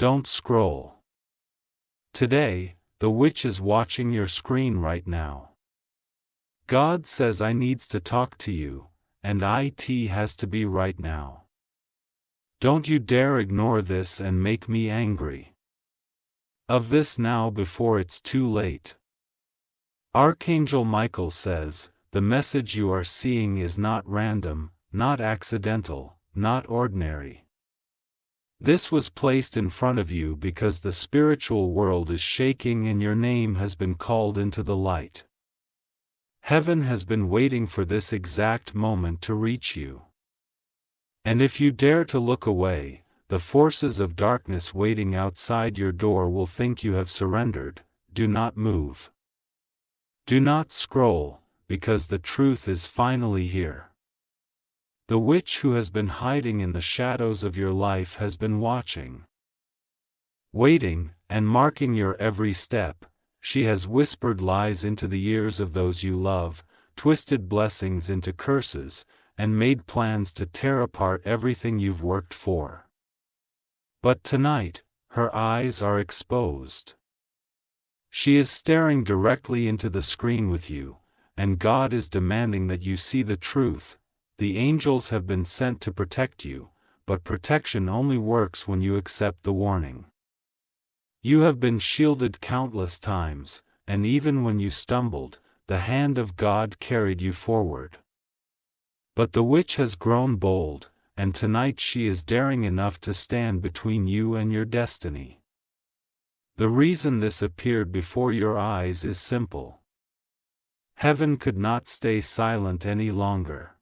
don't scroll. Today, the witch is watching your screen right now. God says I needs to talk to you, and it has to be right now. Don't you dare ignore this and make me angry. Of this now before it's too late. Archangel Michael says, the message you are seeing is not random, not accidental, not ordinary. This was placed in front of you because the spiritual world is shaking and your name has been called into the light. Heaven has been waiting for this exact moment to reach you. And if you dare to look away, the forces of darkness waiting outside your door will think you have surrendered. Do not move. Do not scroll, because the truth is finally here. The witch who has been hiding in the shadows of your life has been watching. Waiting, and marking your every step. She has whispered lies into the ears of those you love, twisted blessings into curses, and made plans to tear apart everything you've worked for. But tonight, her eyes are exposed. She is staring directly into the screen with you, and God is demanding that you see the truth. The angels have been sent to protect you, but protection only works when you accept the warning. You have been shielded countless times, and even when you stumbled, the hand of God carried you forward. But the witch has grown bold, and tonight she is daring enough to stand between you and your destiny. The reason this appeared before your eyes is simple. Heaven could not stay silent any longer.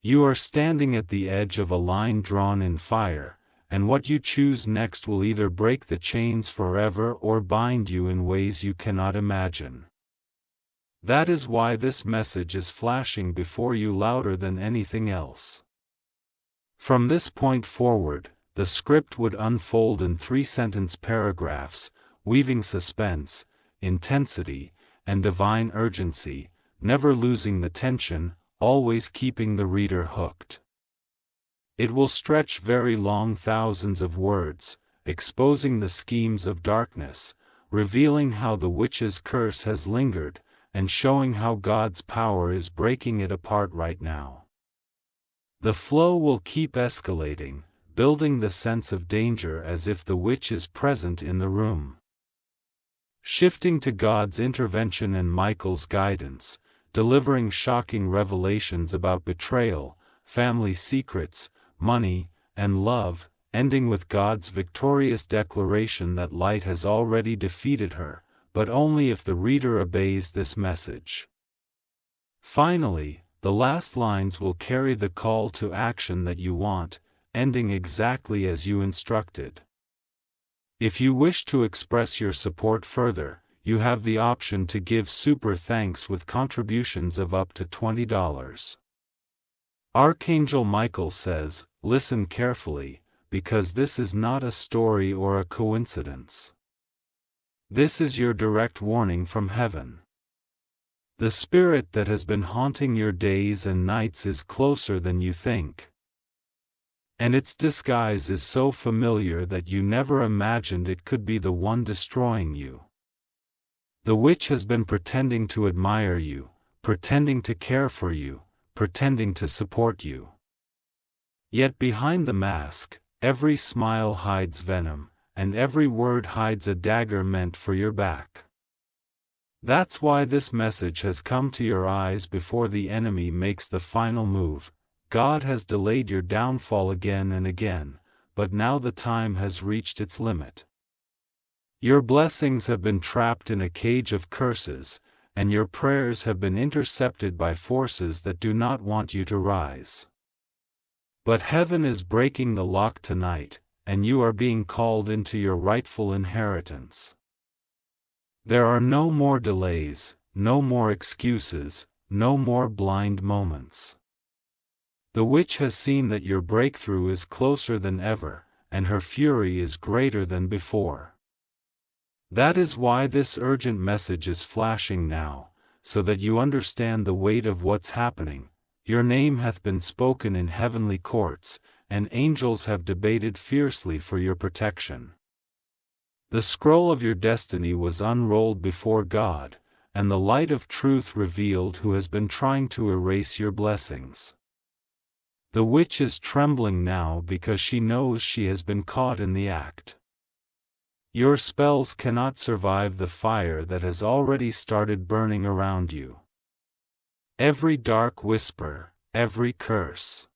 You are standing at the edge of a line drawn in fire, and what you choose next will either break the chains forever or bind you in ways you cannot imagine. That is why this message is flashing before you louder than anything else. From this point forward, the script would unfold in 3-sentence paragraphs, weaving suspense, intensity, and divine urgency, never losing the tension, always keeping the reader hooked. It will stretch very long thousands of words, exposing the schemes of darkness, revealing how the witch's curse has lingered, and showing how God's power is breaking it apart right now. The flow will keep escalating, building the sense of danger as if the witch is present in the room. Shifting to God's intervention and Michael's guidance, delivering shocking revelations about betrayal, family secrets, money, and love, ending with God's victorious declaration that light has already defeated her, but only if the reader obeys this message. Finally, the last lines will carry the call to action that you want, ending exactly as you instructed. If you wish to express your support further, you have the option to give super thanks with contributions of up to $20. Archangel Michael says, listen carefully, because this is not a story or a coincidence. This is your direct warning from heaven. The spirit that has been haunting your days and nights is closer than you think. And its disguise is so familiar that you never imagined it could be the one destroying you. The witch has been pretending to admire you, pretending to care for you, pretending to support you. Yet behind the mask, every smile hides venom, and every word hides a dagger meant for your back. That's why this message has come to your eyes before the enemy makes the final move. God has delayed your downfall again and again, but now the time has reached its limit. Your blessings have been trapped in a cage of curses, and your prayers have been intercepted by forces that do not want you to rise. But heaven is breaking the lock tonight, and you are being called into your rightful inheritance. There are no more delays, no more excuses, no more blind moments. The witch has seen that your breakthrough is closer than ever, and her fury is greater than before. That is why this urgent message is flashing now, so that you understand the weight of what's happening. Your name hath been spoken in heavenly courts, and angels have debated fiercely for your protection. The scroll of your destiny was unrolled before God, and the light of truth revealed who has been trying to erase your blessings. The witch is trembling now because she knows she has been caught in the act. Your spells cannot survive the fire that has already started burning around you. Every dark whisper, every curse,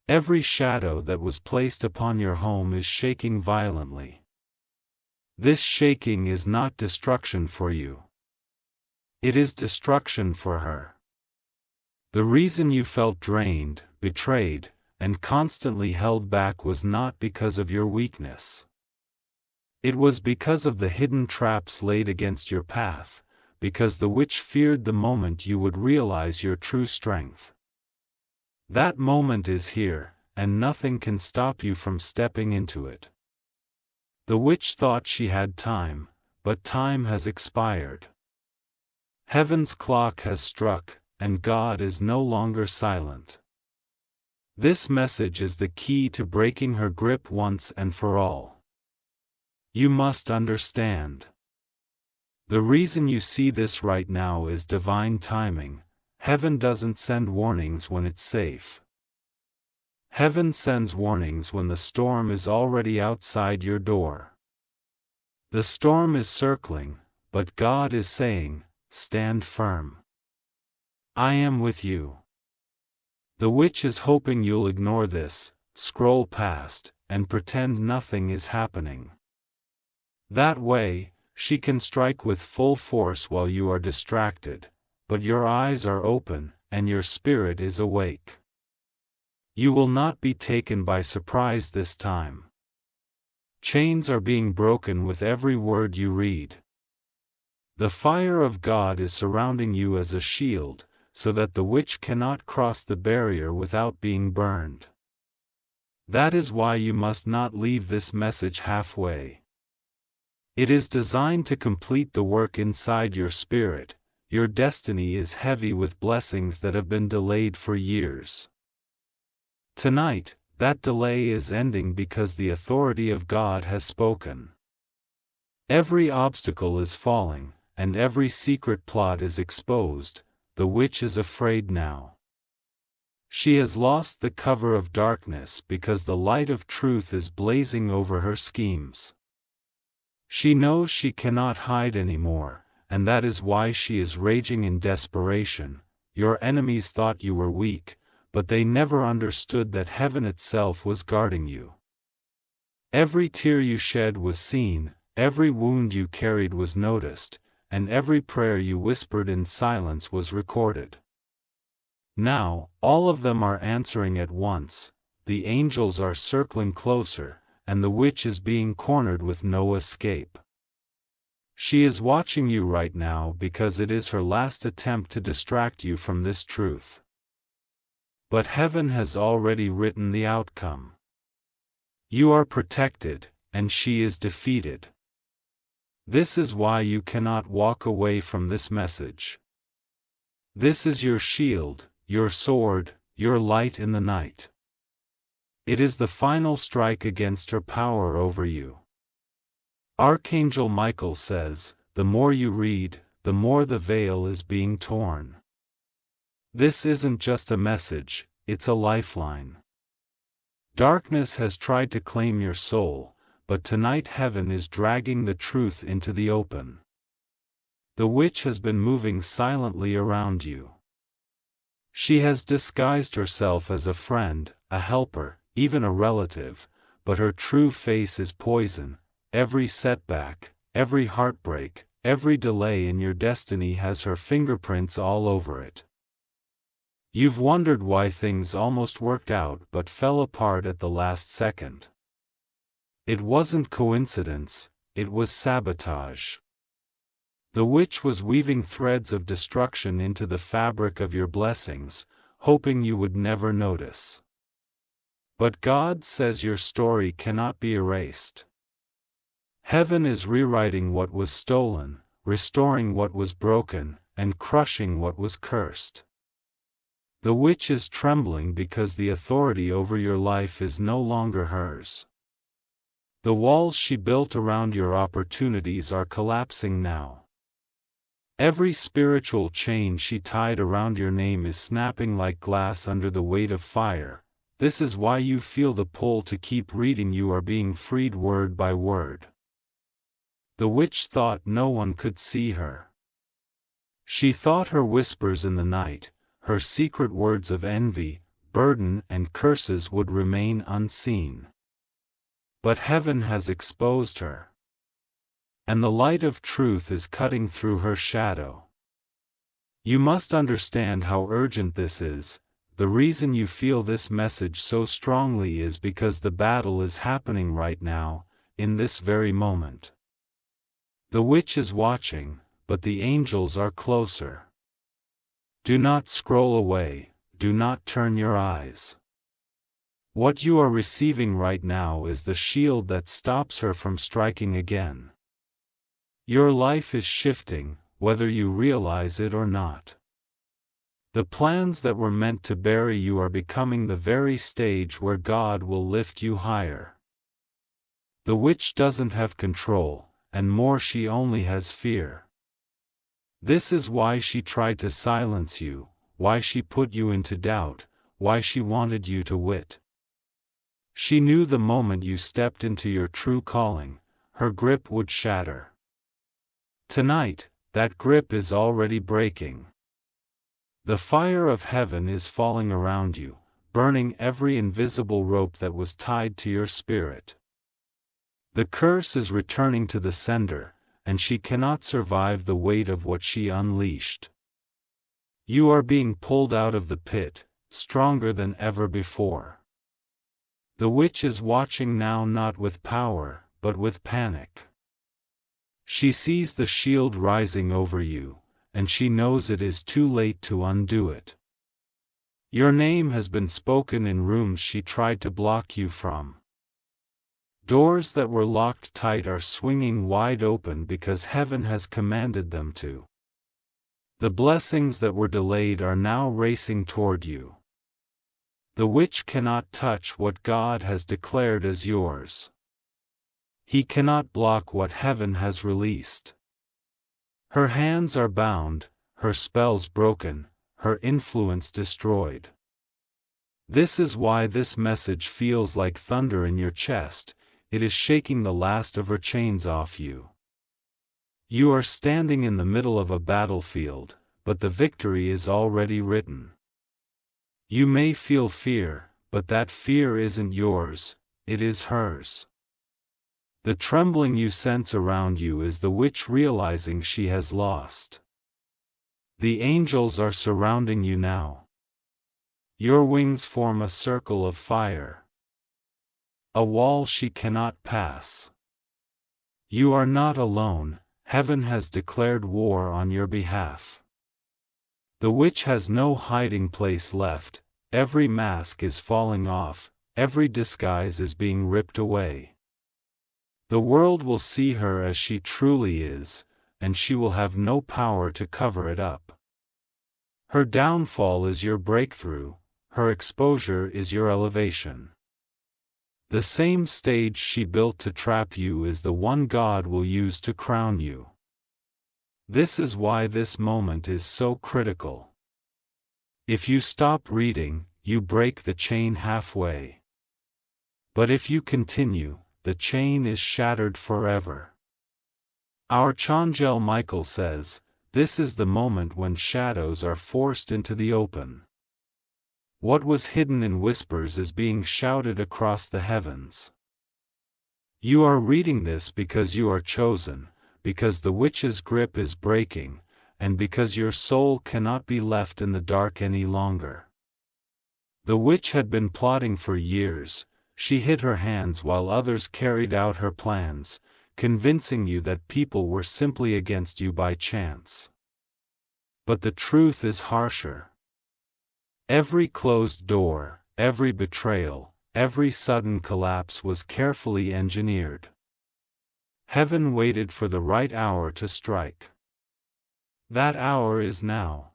every shadow that was placed upon your home is shaking violently. This shaking is not destruction for you. It is destruction for her. The reason you felt drained, betrayed, and constantly held back was not because of your weakness. It was because of the hidden traps laid against your path, because the witch feared the moment you would realize your true strength. That moment is here, and nothing can stop you from stepping into it. The witch thought she had time, but time has expired. Heaven's clock has struck, and God is no longer silent. This message is the key to breaking her grip once and for all. You must understand. The reason you see this right now is divine timing. Heaven doesn't send warnings when it's safe. Heaven sends warnings when the storm is already outside your door. The storm is circling, but God is saying, stand firm. I am with you. The witch is hoping you'll ignore this, scroll past, and pretend nothing is happening. That way, she can strike with full force while you are distracted, but your eyes are open, and your spirit is awake. You will not be taken by surprise this time. Chains are being broken with every word you read. The fire of God is surrounding you as a shield, so that the witch cannot cross the barrier without being burned. That is why you must not leave this message halfway. It is designed to complete the work inside your spirit. Your destiny is heavy with blessings that have been delayed for years. Tonight, that delay is ending because the authority of God has spoken. Every obstacle is falling, and every secret plot is exposed. The witch is afraid now. She has lost the cover of darkness because the light of truth is blazing over her schemes. She knows she cannot hide anymore, and that is why she is raging in desperation. Your enemies thought you were weak, but they never understood that heaven itself was guarding you. Every tear you shed was seen, every wound you carried was noticed, and every prayer you whispered in silence was recorded. Now, all of them are answering at once, the angels are circling closer, and the witch is being cornered with no escape. She is watching you right now because it is her last attempt to distract you from this truth. But heaven has already written the outcome. You are protected, and she is defeated. This is why you cannot walk away from this message. This is your shield, your sword, your light in the night. It is the final strike against her power over you. Archangel Michael says, the more you read, the more the veil is being torn. This isn't just a message, it's a lifeline. Darkness has tried to claim your soul, but tonight heaven is dragging the truth into the open. The witch has been moving silently around you. She has disguised herself as a friend, a helper, even a relative, but her true face is poison. Every setback, every heartbreak, every delay in your destiny has her fingerprints all over it. You've wondered why things almost worked out but fell apart at the last second. It wasn't coincidence, it was sabotage. The witch was weaving threads of destruction into the fabric of your blessings, hoping you would never notice. But God says your story cannot be erased. Heaven is rewriting what was stolen, restoring what was broken, and crushing what was cursed. The witch is trembling because the authority over your life is no longer hers. The walls she built around your opportunities are collapsing now. Every spiritual chain she tied around your name is snapping like glass under the weight of fire. This is why you feel the pull to keep reading. You are being freed word by word. The witch thought no one could see her. She thought her whispers in the night, her secret words of envy, burden, and curses would remain unseen. But heaven has exposed her. And the light of truth is cutting through her shadow. You must understand how urgent this is. The reason you feel this message so strongly is because the battle is happening right now, in this very moment. The witch is watching, but the angels are closer. Do not scroll away, do not turn your eyes. What you are receiving right now is the shield that stops her from striking again. Your life is shifting, whether you realize it or not. The plans that were meant to bury you are becoming the very stage where God will lift you higher. The witch doesn't have control, and more, she only has fear. This is why she tried to silence you, why she put you into doubt, why she wanted you to quit. She knew the moment you stepped into your true calling, her grip would shatter. Tonight, that grip is already breaking. The fire of heaven is falling around you, burning every invisible rope that was tied to your spirit. The curse is returning to the sender, and she cannot survive the weight of what she unleashed. You are being pulled out of the pit, stronger than ever before. The witch is watching now, not with power, but with panic. She sees the shield rising over you, and she knows it is too late to undo it. Your name has been spoken in rooms she tried to block you from. Doors that were locked tight are swinging wide open because heaven has commanded them to. The blessings that were delayed are now racing toward you. The witch cannot touch what God has declared as yours. He cannot block what heaven has released. Her hands are bound, her spells broken, her influence destroyed. This is why this message feels like thunder in your chest. It is shaking the last of her chains off you. You are standing in the middle of a battlefield, but the victory is already written. You may feel fear, but that fear isn't yours, it is hers. The trembling you sense around you is the witch realizing she has lost. The angels are surrounding you now. Your wings form a circle of fire. A wall she cannot pass. You are not alone, heaven has declared war on your behalf. The witch has no hiding place left, every mask is falling off, every disguise is being ripped away. The world will see her as she truly is, and she will have no power to cover it up. Her downfall is your breakthrough, her exposure is your elevation. The same stage she built to trap you is the one God will use to crown you. This is why this moment is so critical. If you stop reading, you break the chain halfway. But if you continue, the chain is shattered forever. Our Archangel Michael says, this is the moment when shadows are forced into the open. What was hidden in whispers is being shouted across the heavens. You are reading this because you are chosen, because the witch's grip is breaking, and because your soul cannot be left in the dark any longer. The witch had been plotting for years. She hid her hands while others carried out her plans, convincing you that people were simply against you by chance. But the truth is harsher. Every closed door, every betrayal, every sudden collapse was carefully engineered. Heaven waited for the right hour to strike. That hour is now.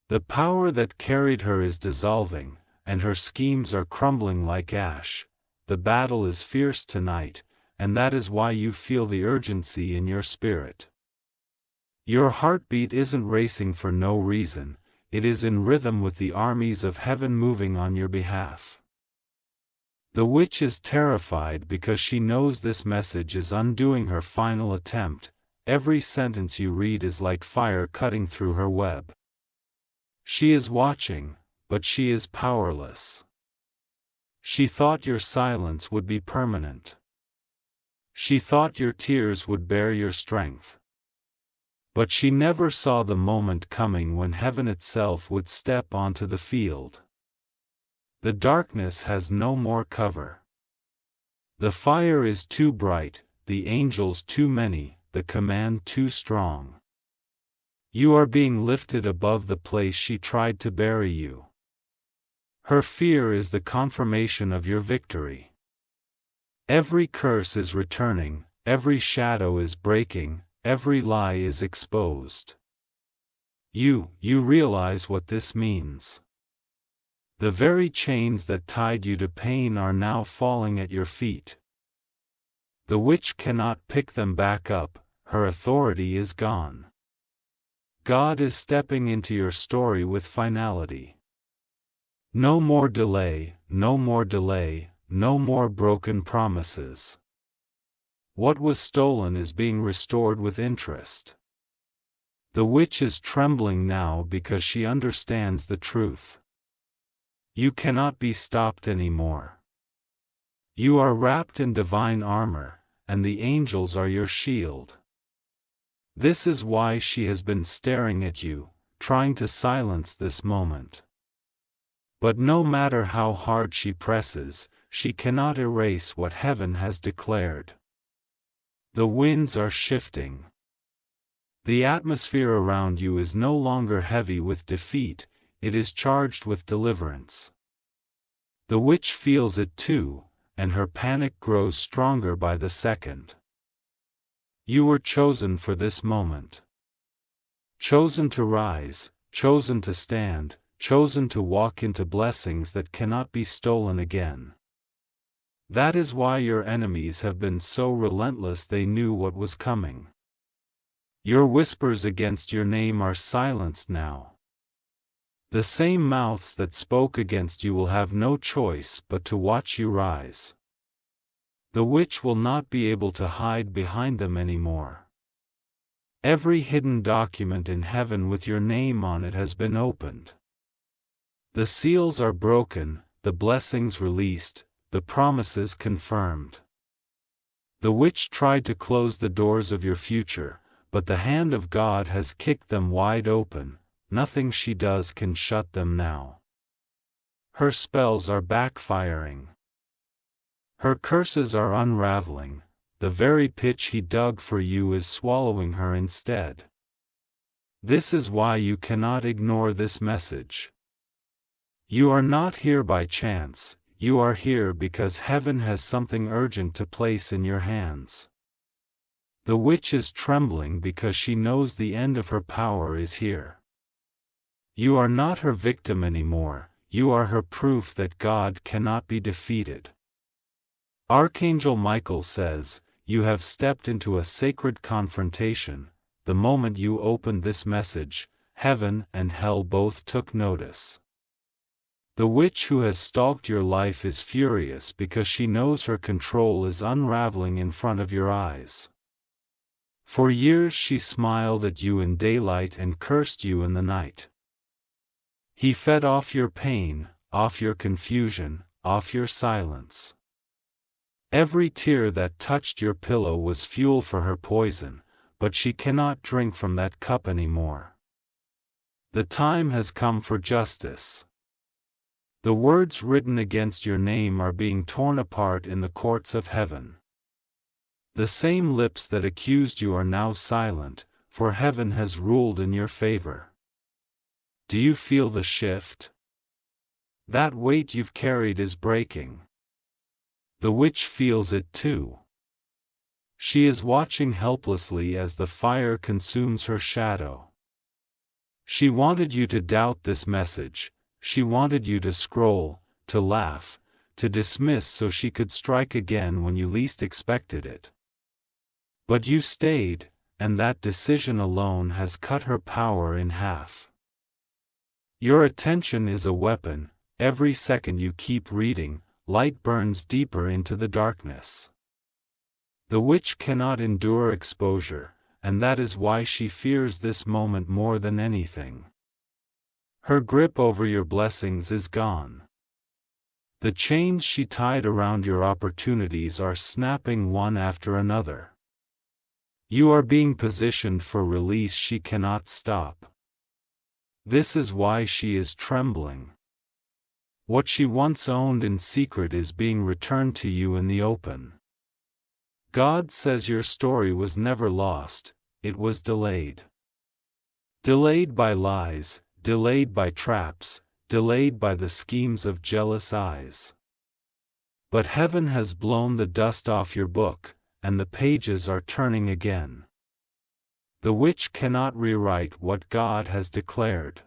The power that carried her is dissolving, and her schemes are crumbling like ash. The battle is fierce tonight, and that is why you feel the urgency in your spirit. Your heartbeat isn't racing for no reason, it is in rhythm with the armies of heaven moving on your behalf. The witch is terrified because she knows this message is undoing her final attempt. Every sentence you read is like fire cutting through her web. She is watching, but she is powerless. She thought your silence would be permanent. She thought your tears would bear your strength. But she never saw the moment coming when heaven itself would step onto the field. The darkness has no more cover. The fire is too bright, the angels too many, the command too strong. You are being lifted above the place she tried to bury you. Her fear is the confirmation of your victory. Every curse is returning, every shadow is breaking, every lie is exposed. You realize what this means. The very chains that tied you to pain are now falling at your feet. The witch cannot pick them back up, her authority is gone. God is stepping into your story with finality. No more delay, no more delay, no more broken promises. What was stolen is being restored with interest. The witch is trembling now because she understands the truth. You cannot be stopped anymore. You are wrapped in divine armor, and the angels are your shield. This is why she has been staring at you, trying to silence this moment. But no matter how hard she presses, she cannot erase what heaven has declared. The winds are shifting. The atmosphere around you is no longer heavy with defeat, it is charged with deliverance. The witch feels it too, and her panic grows stronger by the second. You were chosen for this moment. Chosen to rise, chosen to stand, chosen to walk into blessings that cannot be stolen again. That is why your enemies have been so relentless. They knew what was coming. Your whispers against your name are silenced now. The same mouths that spoke against you will have no choice but to watch you rise. The witch will not be able to hide behind them anymore. Every hidden document in heaven with your name on it has been opened. The seals are broken, the blessings released, the promises confirmed. The witch tried to close the doors of your future, but the hand of God has kicked them wide open. Nothing she does can shut them now. Her spells are backfiring. Her curses are unraveling, the very pitch he dug for you is swallowing her instead. This is why you cannot ignore this message. You are not here by chance, you are here because heaven has something urgent to place in your hands. The witch is trembling because she knows the end of her power is here. You are not her victim anymore, you are her proof that God cannot be defeated. Archangel Michael says, you have stepped into a sacred confrontation. The moment you opened this message, heaven and hell both took notice. The witch who has stalked your life is furious because she knows her control is unraveling in front of your eyes. For years she smiled at you in daylight and cursed you in the night. He fed off your pain, off your confusion, off your silence. Every tear that touched your pillow was fuel for her poison, but she cannot drink from that cup anymore. The time has come for justice. The words written against your name are being torn apart in the courts of heaven. The same lips that accused you are now silent, for heaven has ruled in your favor. Do you feel the shift? That weight you've carried is breaking. The witch feels it too. She is watching helplessly as the fire consumes her shadow. She wanted you to doubt this message, she wanted you to scroll, to laugh, to dismiss so she could strike again when you least expected it. But you stayed, and that decision alone has cut her power in half. Your attention is a weapon. Every second you keep reading, light burns deeper into the darkness. The witch cannot endure exposure, and that is why she fears this moment more than anything. Her grip over your blessings is gone. The chains she tied around your opportunities are snapping one after another. You are being positioned for release she cannot stop. This is why she is trembling. What she once owned in secret is being returned to you in the open. God says your story was never lost, it was delayed. Delayed by lies, delayed by traps, delayed by the schemes of jealous eyes. But heaven has blown the dust off your book, and the pages are turning again. The witch cannot rewrite what God has declared.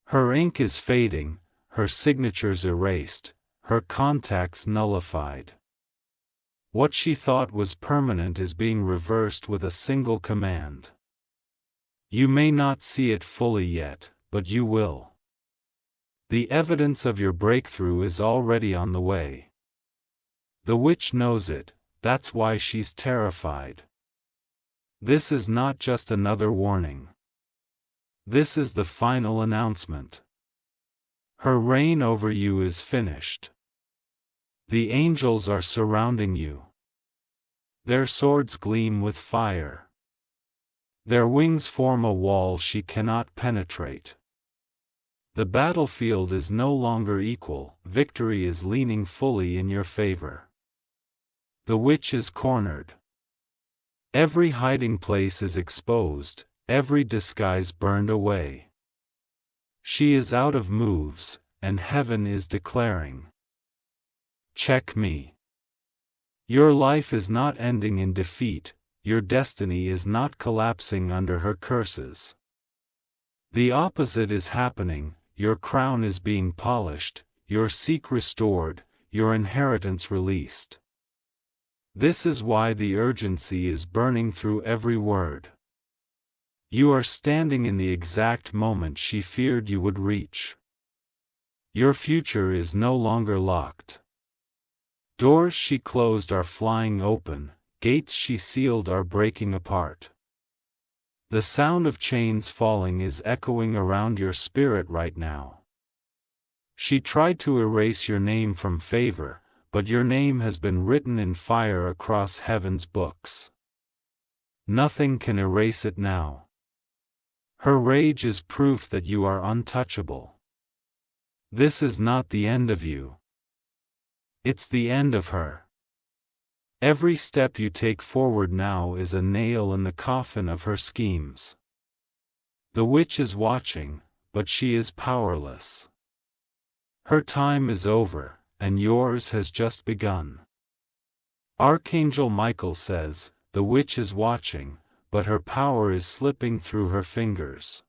Her ink is fading, her signatures erased, her contacts nullified. What she thought was permanent is being reversed with a single command. You may not see it fully yet, but you will. The evidence of your breakthrough is already on the way. The witch knows it, that's why she's terrified. This is not just another warning. This is the final announcement. Her reign over you is finished. The angels are surrounding you. Their swords gleam with fire. Their wings form a wall she cannot penetrate. The battlefield is no longer equal, victory is leaning fully in your favor. The witch is cornered. Every hiding place is exposed, every disguise burned away. She is out of moves, and heaven is declaring, "Check me." Your life is not ending in defeat, your destiny is not collapsing under her curses. The opposite is happening, your crown is being polished, your seek restored, your inheritance released. This is why the urgency is burning through every word. You are standing in the exact moment she feared you would reach. Your future is no longer locked. Doors she closed are flying open, gates she sealed are breaking apart. The sound of chains falling is echoing around your spirit right now. She tried to erase your name from favor, but your name has been written in fire across heaven's books. Nothing can erase it now. Her rage is proof that you are untouchable. This is not the end of you. It's the end of her. Every step you take forward now is a nail in the coffin of her schemes. The witch is watching, but she is powerless. Her time is over, and yours has just begun. Archangel Michael says, the witch is watching, but her power is slipping through her fingers.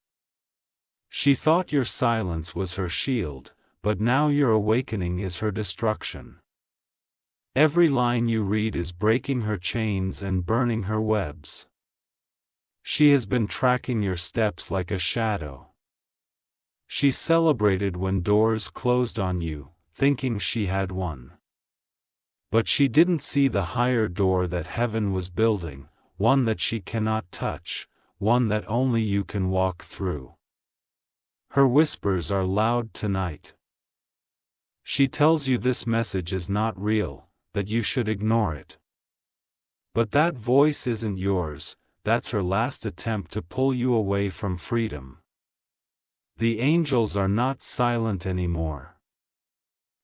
She thought your silence was her shield, but now your awakening is her destruction. Every line you read is breaking her chains and burning her webs. She has been tracking your steps like a shadow. She celebrated when doors closed on you, thinking she had won. But she didn't see the higher door that heaven was building, one that she cannot touch, one that only you can walk through. Her whispers are loud tonight. She tells you this message is not real, that you should ignore it. But that voice isn't yours, that's her last attempt to pull you away from freedom. The angels are not silent anymore.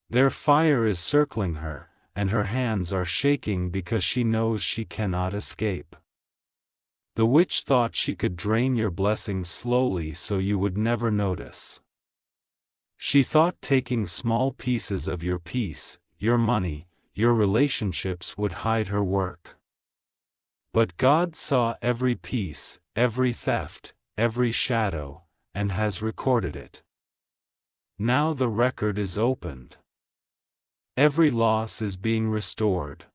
Their fire is circling her, and her hands are shaking because she knows she cannot escape. The witch thought she could drain your blessings slowly so you would never notice. She thought taking small pieces of your peace, your money, your relationships would hide her work. But God saw every piece, every theft, every shadow, and has recorded it. Now the record is opened. Every loss is being restored.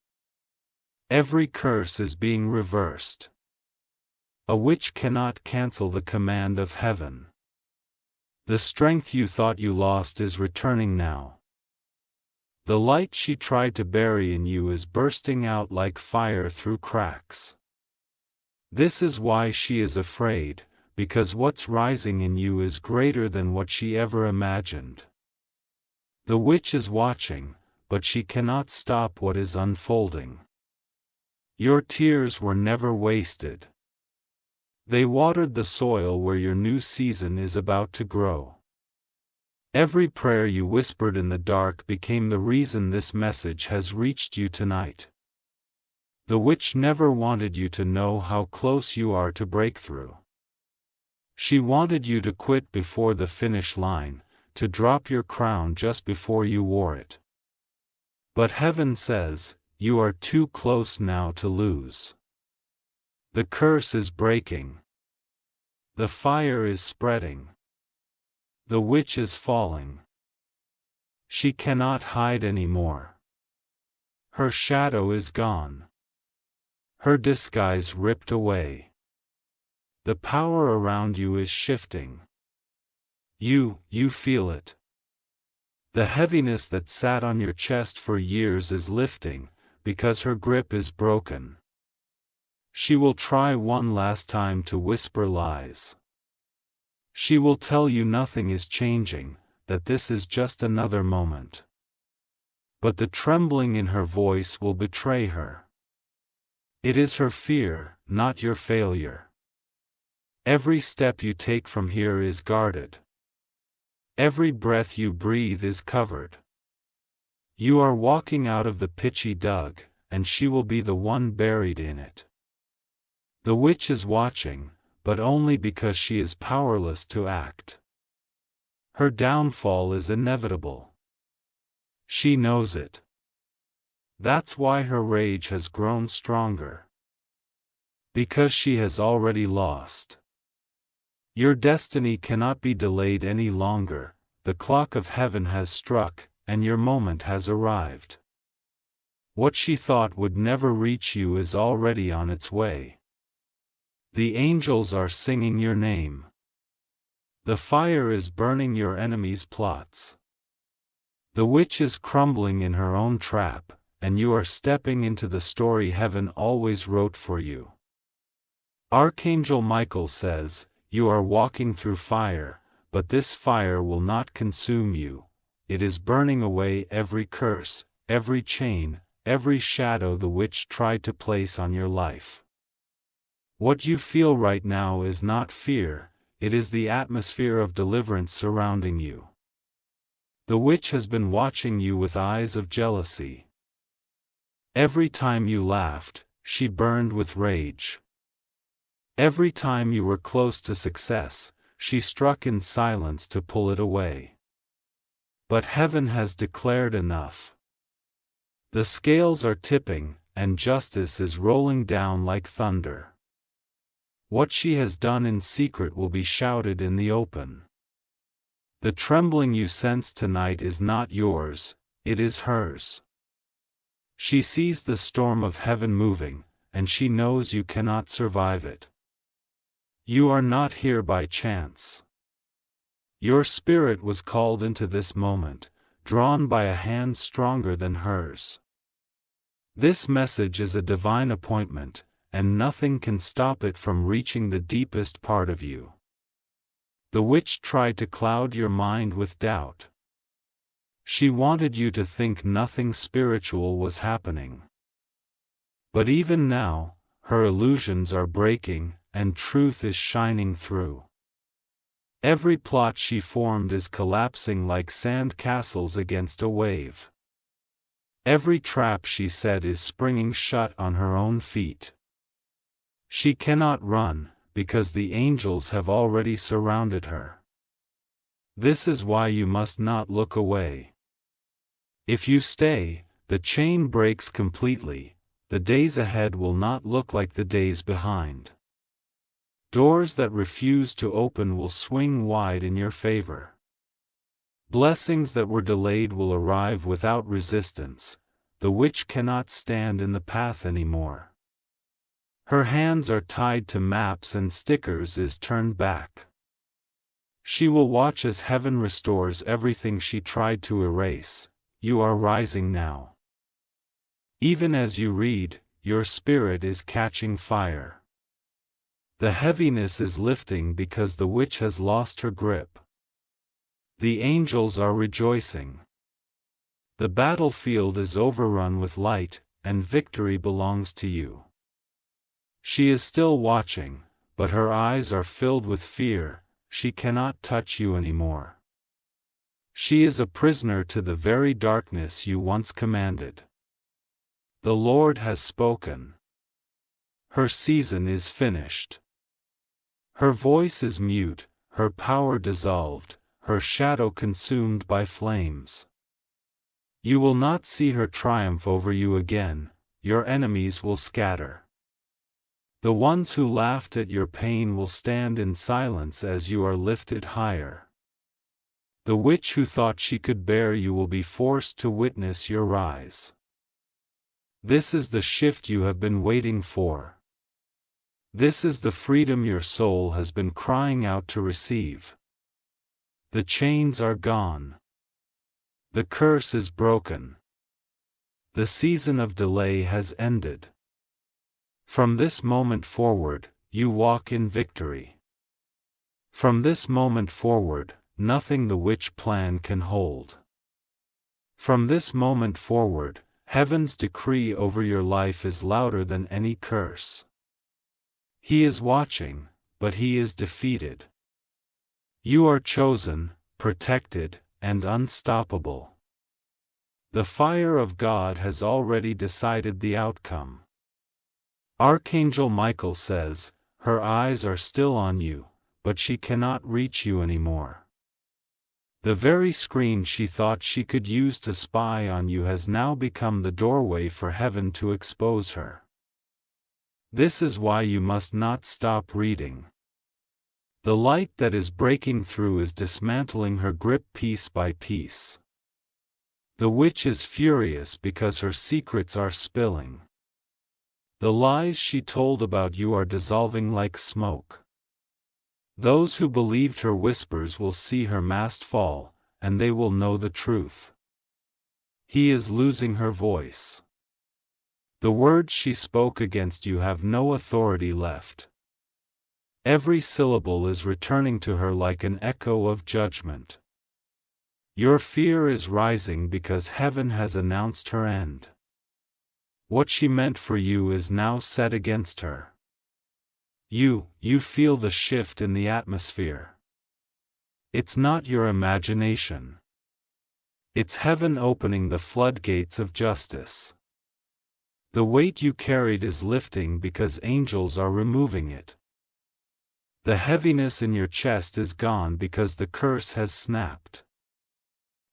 Every curse is being reversed. A witch cannot cancel the command of heaven. The strength you thought you lost is returning now. The light she tried to bury in you is bursting out like fire through cracks. This is why she is afraid, because what's rising in you is greater than what she ever imagined. The witch is watching, but she cannot stop what is unfolding. Your tears were never wasted. They watered the soil where your new season is about to grow. Every prayer you whispered in the dark became the reason this message has reached you tonight. The witch never wanted you to know how close you are to breakthrough. She wanted you to quit before the finish line, to drop your crown just before you wore it. But heaven says, you are too close now to lose. The curse is breaking. The fire is spreading. The witch is falling. She cannot hide anymore. Her shadow is gone. Her disguise ripped away. The power around you is shifting. You feel it. The heaviness that sat on your chest for years is lifting, because her grip is broken. She will try one last time to whisper lies. She will tell you nothing is changing, that this is just another moment. But the trembling in her voice will betray her. It is her fear, not your failure. Every step you take from here is guarded. Every breath you breathe is covered. You are walking out of the pit she dug, and she will be the one buried in it. The witch is watching, but only because she is powerless to act. Her downfall is inevitable. She knows it. That's why her rage has grown stronger. Because she has already lost. Your destiny cannot be delayed any longer, the clock of heaven has struck, and your moment has arrived. What she thought would never reach you is already on its way. The angels are singing your name. The fire is burning your enemies' plots. The witch is crumbling in her own trap, and you are stepping into the story heaven always wrote for you. Archangel Michael says, you are walking through fire, but this fire will not consume you. It is burning away every curse, every chain, every shadow the witch tried to place on your life. What you feel right now is not fear, it is the atmosphere of deliverance surrounding you. The witch has been watching you with eyes of jealousy. Every time you laughed, she burned with rage. Every time you were close to success, she struck in silence to pull it away. But heaven has declared enough. The scales are tipping, and justice is rolling down like thunder. What she has done in secret will be shouted in the open. The trembling you sense tonight is not yours, it is hers. She sees the storm of heaven moving, and she knows you cannot survive it. You are not here by chance. Your spirit was called into this moment, drawn by a hand stronger than hers. This message is a divine appointment, and nothing can stop it from reaching the deepest part of you. The witch tried to cloud your mind with doubt. She wanted you to think nothing spiritual was happening. But even now, her illusions are breaking, and truth is shining through. Every plot she formed is collapsing like sand castles against a wave. Every trap she set is springing shut on her own feet. She cannot run, because the angels have already surrounded her. This is why you must not look away. If you stay, the chain breaks completely, the days ahead will not look like the days behind. Doors that refuse to open will swing wide in your favor. Blessings that were delayed will arrive without resistance. The witch cannot stand in the path anymore. Her hands are tied to maps and stickers is turned back. She will watch as heaven restores everything she tried to erase. You are rising now. Even as you read, your spirit is catching fire. The heaviness is lifting because the witch has lost her grip. The angels are rejoicing. The battlefield is overrun with light, and victory belongs to you. She is still watching, but her eyes are filled with fear. She cannot touch you anymore. She is a prisoner to the very darkness you once commanded. The Lord has spoken. Her season is finished. Her voice is mute, her power dissolved, her shadow consumed by flames. You will not see her triumph over you again. Your enemies will scatter. The ones who laughed at your pain will stand in silence as you are lifted higher. The witch who thought she could bear you will be forced to witness your rise. This is the shift you have been waiting for. This is the freedom your soul has been crying out to receive. The chains are gone. The curse is broken. The season of delay has ended. From this moment forward, you walk in victory. From this moment forward, nothing the witch plan can hold. From this moment forward, heaven's decree over your life is louder than any curse. He is watching, but he is defeated. You are chosen, protected, and unstoppable. The fire of God has already decided the outcome. Archangel Michael says, her eyes are still on you, but she cannot reach you anymore. The very screen she thought she could use to spy on you has now become the doorway for heaven to expose her. This is why you must not stop reading. The light that is breaking through is dismantling her grip piece by piece. The witch is furious because her secrets are spilling. The lies she told about you are dissolving like smoke. Those who believed her whispers will see her mask fall, and they will know the truth. He is losing her voice. The words she spoke against you have no authority left. Every syllable is returning to her like an echo of judgment. Your fear is rising because heaven has announced her end. What she meant for you is now set against her. You feel the shift in the atmosphere. It's not your imagination. It's heaven opening the floodgates of justice. The weight you carried is lifting because angels are removing it. The heaviness in your chest is gone because the curse has snapped.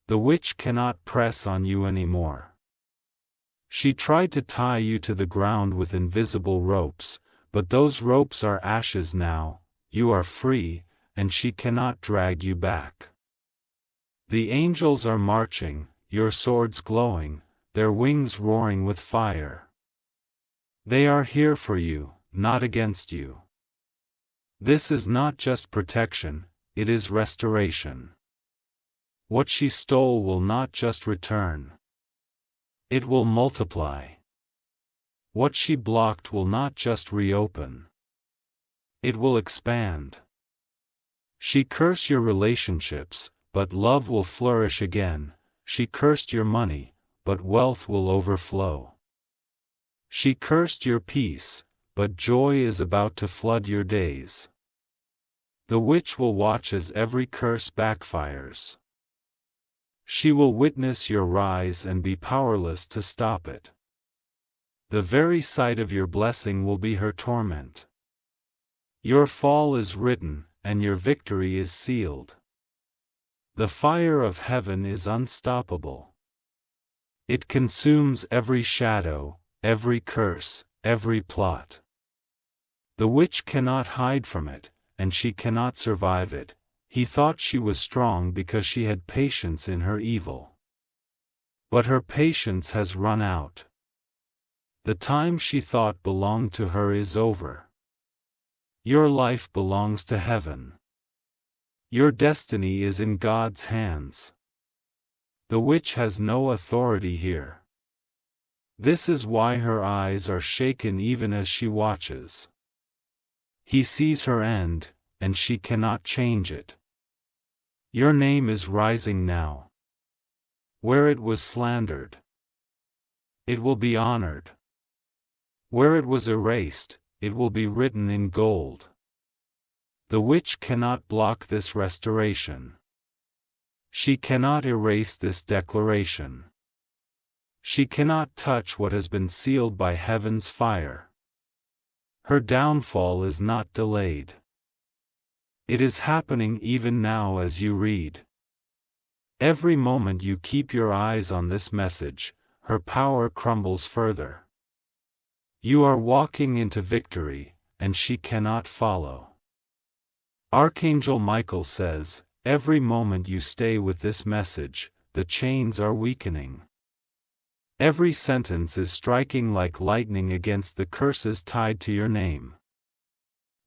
The witch cannot press on you anymore. She tried to tie you to the ground with invisible ropes, but those ropes are ashes now. You are free, and she cannot drag you back. The angels are marching, your swords glowing, their wings roaring with fire. They are here for you, not against you. This is not just protection, it is restoration. What she stole will not just return. It will multiply. What she blocked will not just reopen. It will expand. She cursed your relationships, but love will flourish again. She cursed your money, but wealth will overflow. She cursed your peace, but joy is about to flood your days. The witch will watch as every curse backfires. She will witness your rise and be powerless to stop it. The very sight of your blessing will be her torment. Your fall is written, and your victory is sealed. The fire of heaven is unstoppable. It consumes every shadow, every curse, every plot. The witch cannot hide from it, and she cannot survive it. He thought she was strong because she had patience in her evil. But her patience has run out. The time she thought belonged to her is over. Your life belongs to heaven. Your destiny is in God's hands. The witch has no authority here. This is why her eyes are shaken even as she watches. He sees her end, and she cannot change it. Your name is rising now. Where it was slandered, it will be honored. Where it was erased, it will be written in gold. The witch cannot block this restoration. She cannot erase this declaration. She cannot touch what has been sealed by heaven's fire. Her downfall is not delayed. It is happening even now as you read. Every moment you keep your eyes on this message, her power crumbles further. You are walking into victory, and she cannot follow. Archangel Michael says, every moment you stay with this message, the chains are weakening. Every sentence is striking like lightning against the curses tied to your name.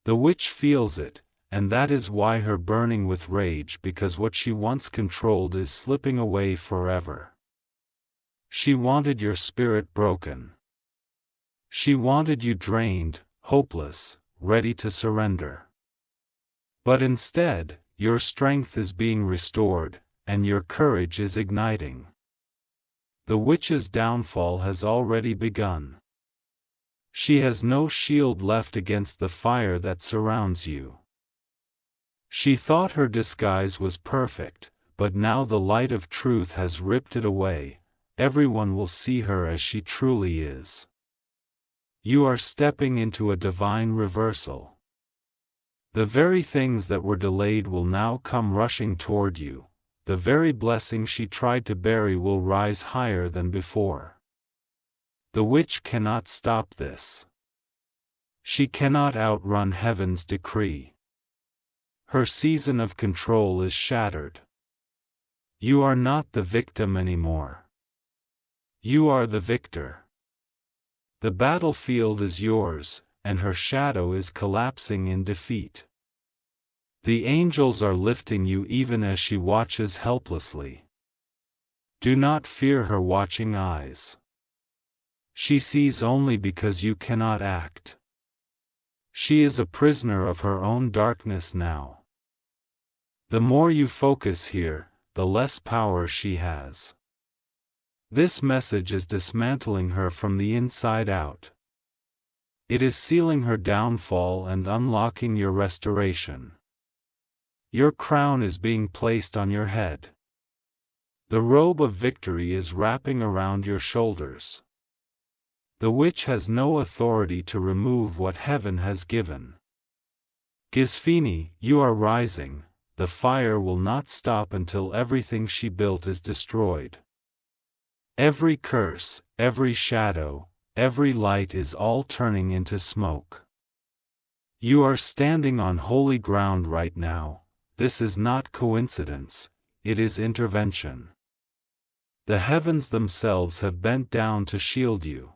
The witch feels it, and that is why her burning with rage, because what she once controlled is slipping away forever. She wanted your spirit broken. She wanted you drained, hopeless, ready to surrender. But instead, your strength is being restored, and your courage is igniting. The witch's downfall has already begun. She has no shield left against the fire that surrounds you. She thought her disguise was perfect, but now the light of truth has ripped it away. Everyone will see her as she truly is. You are stepping into a divine reversal. The very things that were delayed will now come rushing toward you. The very blessing she tried to bury will rise higher than before. The witch cannot stop this. She cannot outrun heaven's decree. Her season of control is shattered. You are not the victim anymore. You are the victor. The battlefield is yours, and her shadow is collapsing in defeat. The angels are lifting you even as she watches helplessly. Do not fear her watching eyes. She sees only because you cannot act. She is a prisoner of her own darkness now. The more you focus here, the less power she has. This message is dismantling her from the inside out. It is sealing her downfall and unlocking your restoration. Your crown is being placed on your head. The robe of victory is wrapping around your shoulders. The witch has no authority to remove what heaven has given. Gizfini, you are rising. The fire will not stop until everything she built is destroyed. Every curse, every shadow, every light is all turning into smoke. You are standing on holy ground right now. This is not coincidence, it is intervention. The heavens themselves have bent down to shield you.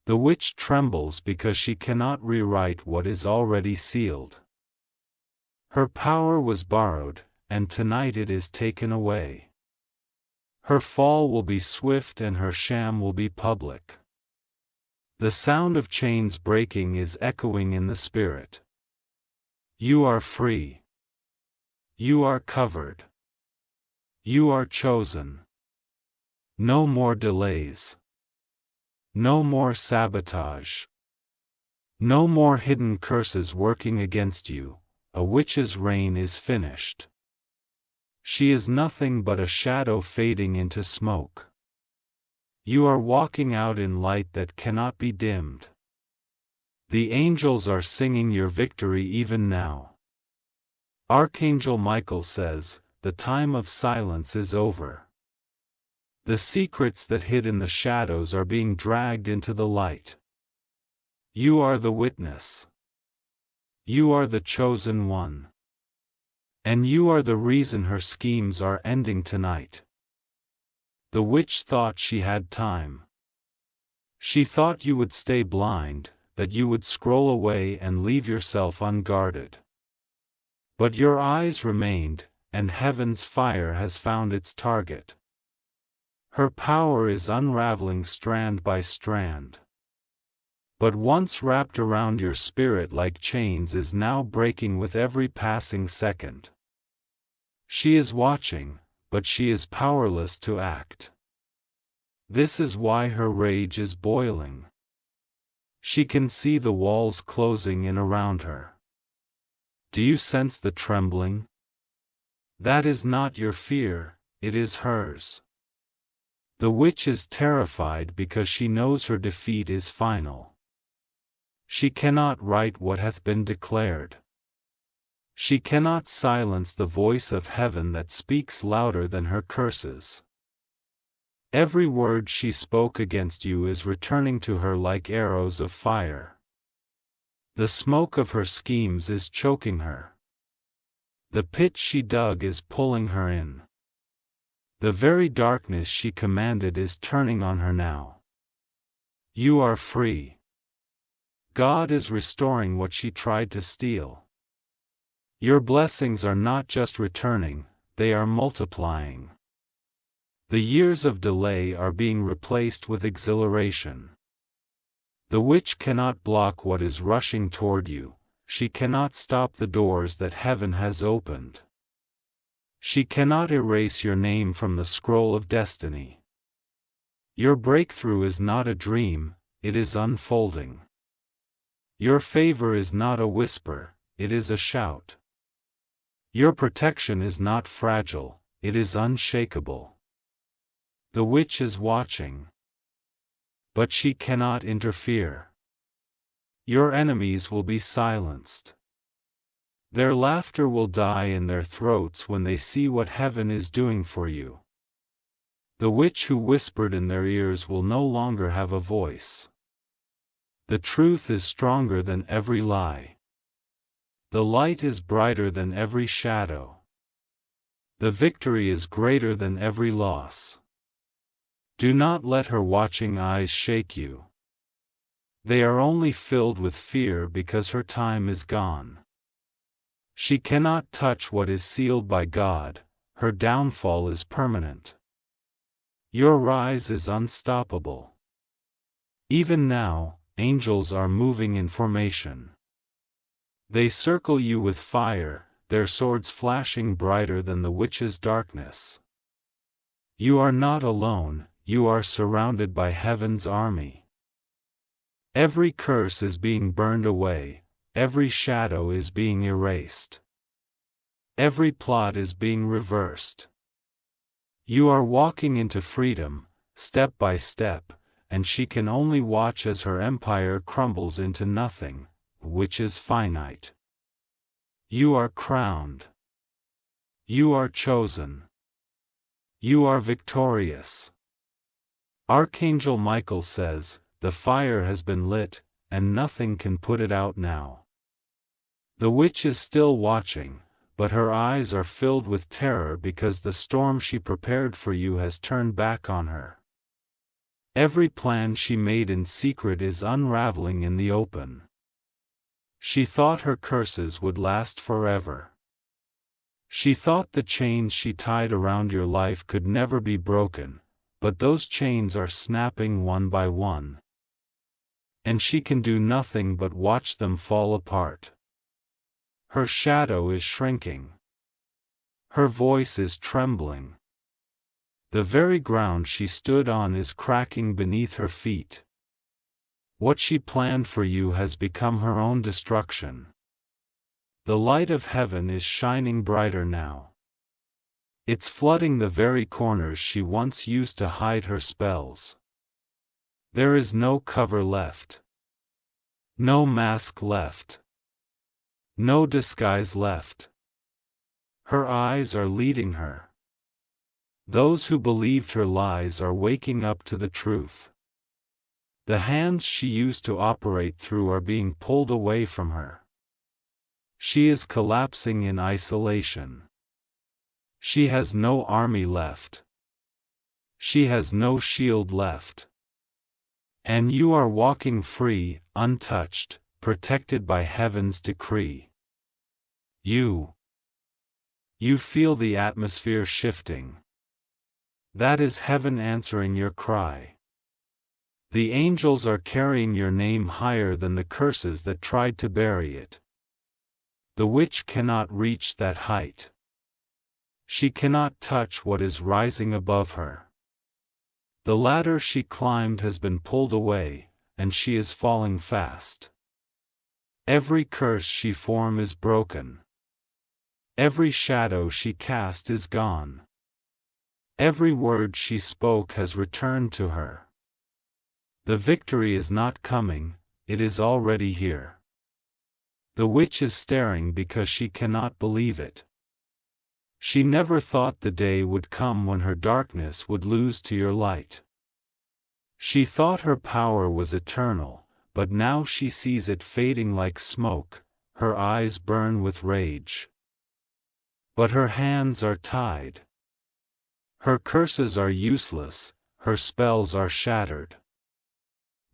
The witch trembles because she cannot rewrite what is already sealed. Her power was borrowed, and tonight it is taken away. Her fall will be swift and her sham will be public. The sound of chains breaking is echoing in the spirit. You are free. You are covered. You are chosen. No more delays. No more sabotage. No more hidden curses working against you. A witch's reign is finished. She is nothing but a shadow fading into smoke. You are walking out in light that cannot be dimmed. The angels are singing your victory even now. Archangel Michael says, the time of silence is over. The secrets that hid in the shadows are being dragged into the light. You are the witness. You are the chosen one. And you are the reason her schemes are ending tonight. The witch thought she had time. She thought you would stay blind, that you would scroll away and leave yourself unguarded. But your eyes remained, and heaven's fire has found its target. Her power is unraveling strand by strand. But once wrapped around your spirit like chains is now breaking with every passing second. She is watching, but she is powerless to act. This is why her rage is boiling. She can see the walls closing in around her. Do you sense the trembling? That is not your fear, it is hers. The witch is terrified because she knows her defeat is final. She cannot write what hath been declared. She cannot silence the voice of heaven that speaks louder than her curses. Every word she spoke against you is returning to her like arrows of fire. The smoke of her schemes is choking her. The pit she dug is pulling her in. The very darkness she commanded is turning on her now. You are free. God is restoring what she tried to steal. Your blessings are not just returning, they are multiplying. The years of delay are being replaced with exhilaration. The witch cannot block what is rushing toward you, she cannot stop the doors that heaven has opened. She cannot erase your name from the scroll of destiny. Your breakthrough is not a dream, it is unfolding. Your favor is not a whisper, it is a shout. Your protection is not fragile, it is unshakable. The witch is watching. But she cannot interfere. Your enemies will be silenced. Their laughter will die in their throats when they see what heaven is doing for you. The witch who whispered in their ears will no longer have a voice. The truth is stronger than every lie. The light is brighter than every shadow. The victory is greater than every loss. Do not let her watching eyes shake you. They are only filled with fear because her time is gone. She cannot touch what is sealed by God, her downfall is permanent. Your rise is unstoppable. Even now, angels are moving in formation. They circle you with fire, their swords flashing brighter than the witch's darkness. You are not alone, you are surrounded by heaven's army. Every curse is being burned away, every shadow is being erased. Every plot is being reversed. You are walking into freedom, step by step, and she can only watch as her empire crumbles into nothing, which is finite. You are crowned. You are chosen. You are victorious. Archangel Michael says, the fire has been lit, and nothing can put it out now. The witch is still watching, but her eyes are filled with terror because the storm she prepared for you has turned back on her. Every plan she made in secret is unraveling in the open. She thought her curses would last forever. She thought the chains she tied around your life could never be broken, but those chains are snapping one by one. And she can do nothing but watch them fall apart. Her shadow is shrinking. Her voice is trembling. The very ground she stood on is cracking beneath her feet. What she planned for you has become her own destruction. The light of heaven is shining brighter now. It's flooding the very corners she once used to hide her spells. There is no cover left. No mask left. No disguise left. Her eyes are leading her. Those who believed her lies are waking up to the truth. The hands she used to operate through are being pulled away from her. She is collapsing in isolation. She has no army left. She has no shield left. And you are walking free, untouched, protected by heaven's decree. You feel the atmosphere shifting. That is heaven answering your cry. The angels are carrying your name higher than the curses that tried to bury it. The witch cannot reach that height. She cannot touch what is rising above her. The ladder she climbed has been pulled away, and she is falling fast. Every curse she formed is broken. Every shadow she cast is gone. Every word she spoke has returned to her. The victory is not coming, it is already here. The witch is staring because she cannot believe it. She never thought the day would come when her darkness would lose to your light. She thought her power was eternal, but now she sees it fading like smoke, her eyes burn with rage. But her hands are tied. Her curses are useless, her spells are shattered.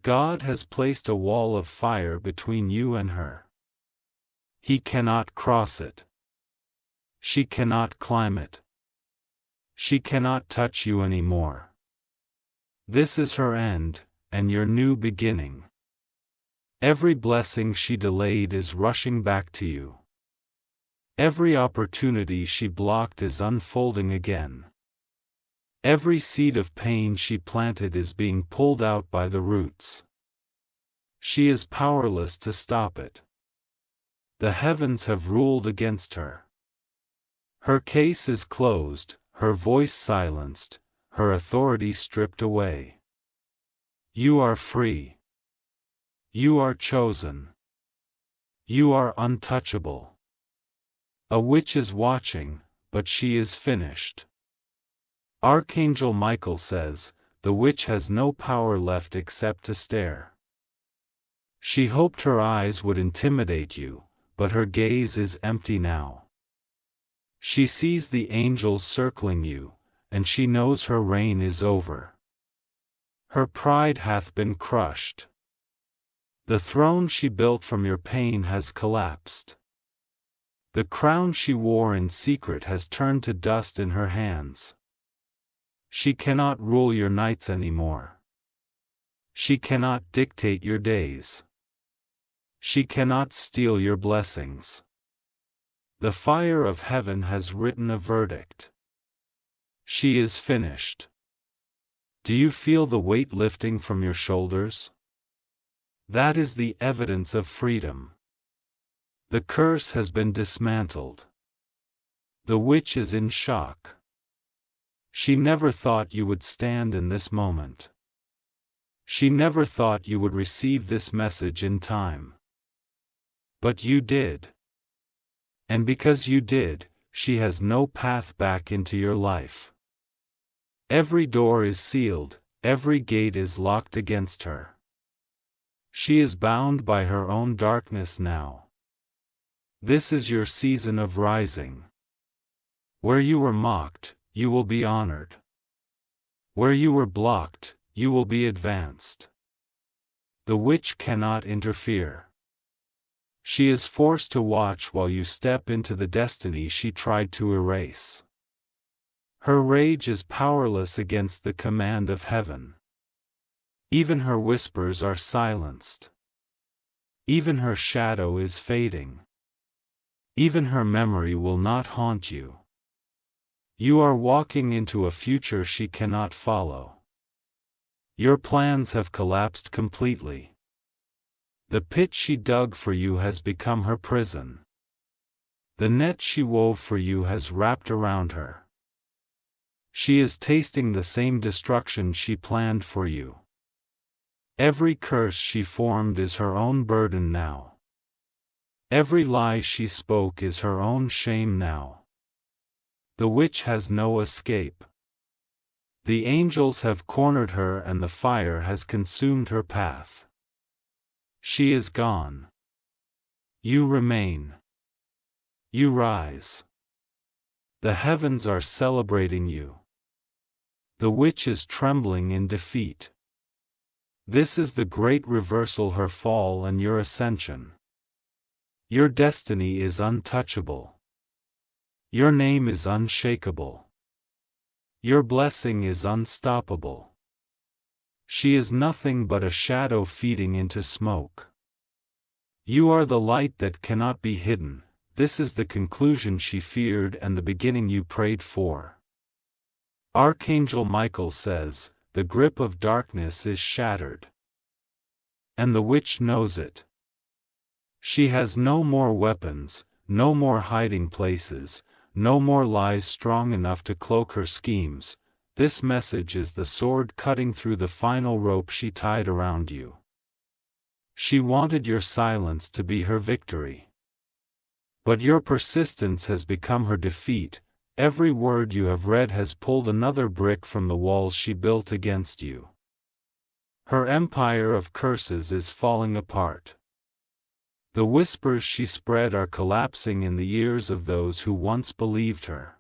God has placed a wall of fire between you and her. He cannot cross it. She cannot climb it. She cannot touch you anymore. This is her end, and your new beginning. Every blessing she delayed is rushing back to you. Every opportunity she blocked is unfolding again. Every seed of pain she planted is being pulled out by the roots. She is powerless to stop it. The heavens have ruled against her. Her case is closed, her voice silenced, her authority stripped away. You are free. You are chosen. You are untouchable. A witch is watching, but she is finished. Archangel Michael says, the witch has no power left except to stare. She hoped her eyes would intimidate you, but her gaze is empty now. She sees the angels circling you, and she knows her reign is over. Her pride hath been crushed. The throne she built from your pain has collapsed. The crown she wore in secret has turned to dust in her hands. She cannot rule your nights anymore. She cannot dictate your days. She cannot steal your blessings. The fire of heaven has written a verdict. She is finished. Do you feel the weight lifting from your shoulders? That is the evidence of freedom. The curse has been dismantled. The witch is in shock. She never thought you would stand in this moment. She never thought you would receive this message in time. But you did. And because you did, she has no path back into your life. Every door is sealed, every gate is locked against her. She is bound by her own darkness now. This is your season of rising. Where you were mocked, you will be honored. Where you were blocked, you will be advanced. The witch cannot interfere. She is forced to watch while you step into the destiny she tried to erase. Her rage is powerless against the command of heaven. Even her whispers are silenced. Even her shadow is fading. Even her memory will not haunt you. You are walking into a future she cannot follow. Your plans have collapsed completely. The pit she dug for you has become her prison. The net she wove for you has wrapped around her. She is tasting the same destruction she planned for you. Every curse she formed is her own burden now. Every lie she spoke is her own shame now. The witch has no escape. The angels have cornered her and the fire has consumed her path. She is gone. You remain. You rise. The heavens are celebrating you. The witch is trembling in defeat. This is the great reversal, her fall and your ascension. Your destiny is untouchable. Your name is unshakable. Your blessing is unstoppable. She is nothing but a shadow feeding into smoke. You are the light that cannot be hidden. This is the conclusion she feared and the beginning you prayed for. Archangel Michael says, the grip of darkness is shattered. And the witch knows it. She has no more weapons, no more hiding places, no more lies strong enough to cloak her schemes. This message is the sword cutting through the final rope she tied around you. She wanted your silence to be her victory. But your persistence has become her defeat. Every word you have read has pulled another brick from the walls she built against you. Her empire of curses is falling apart. The whispers she spread are collapsing in the ears of those who once believed her.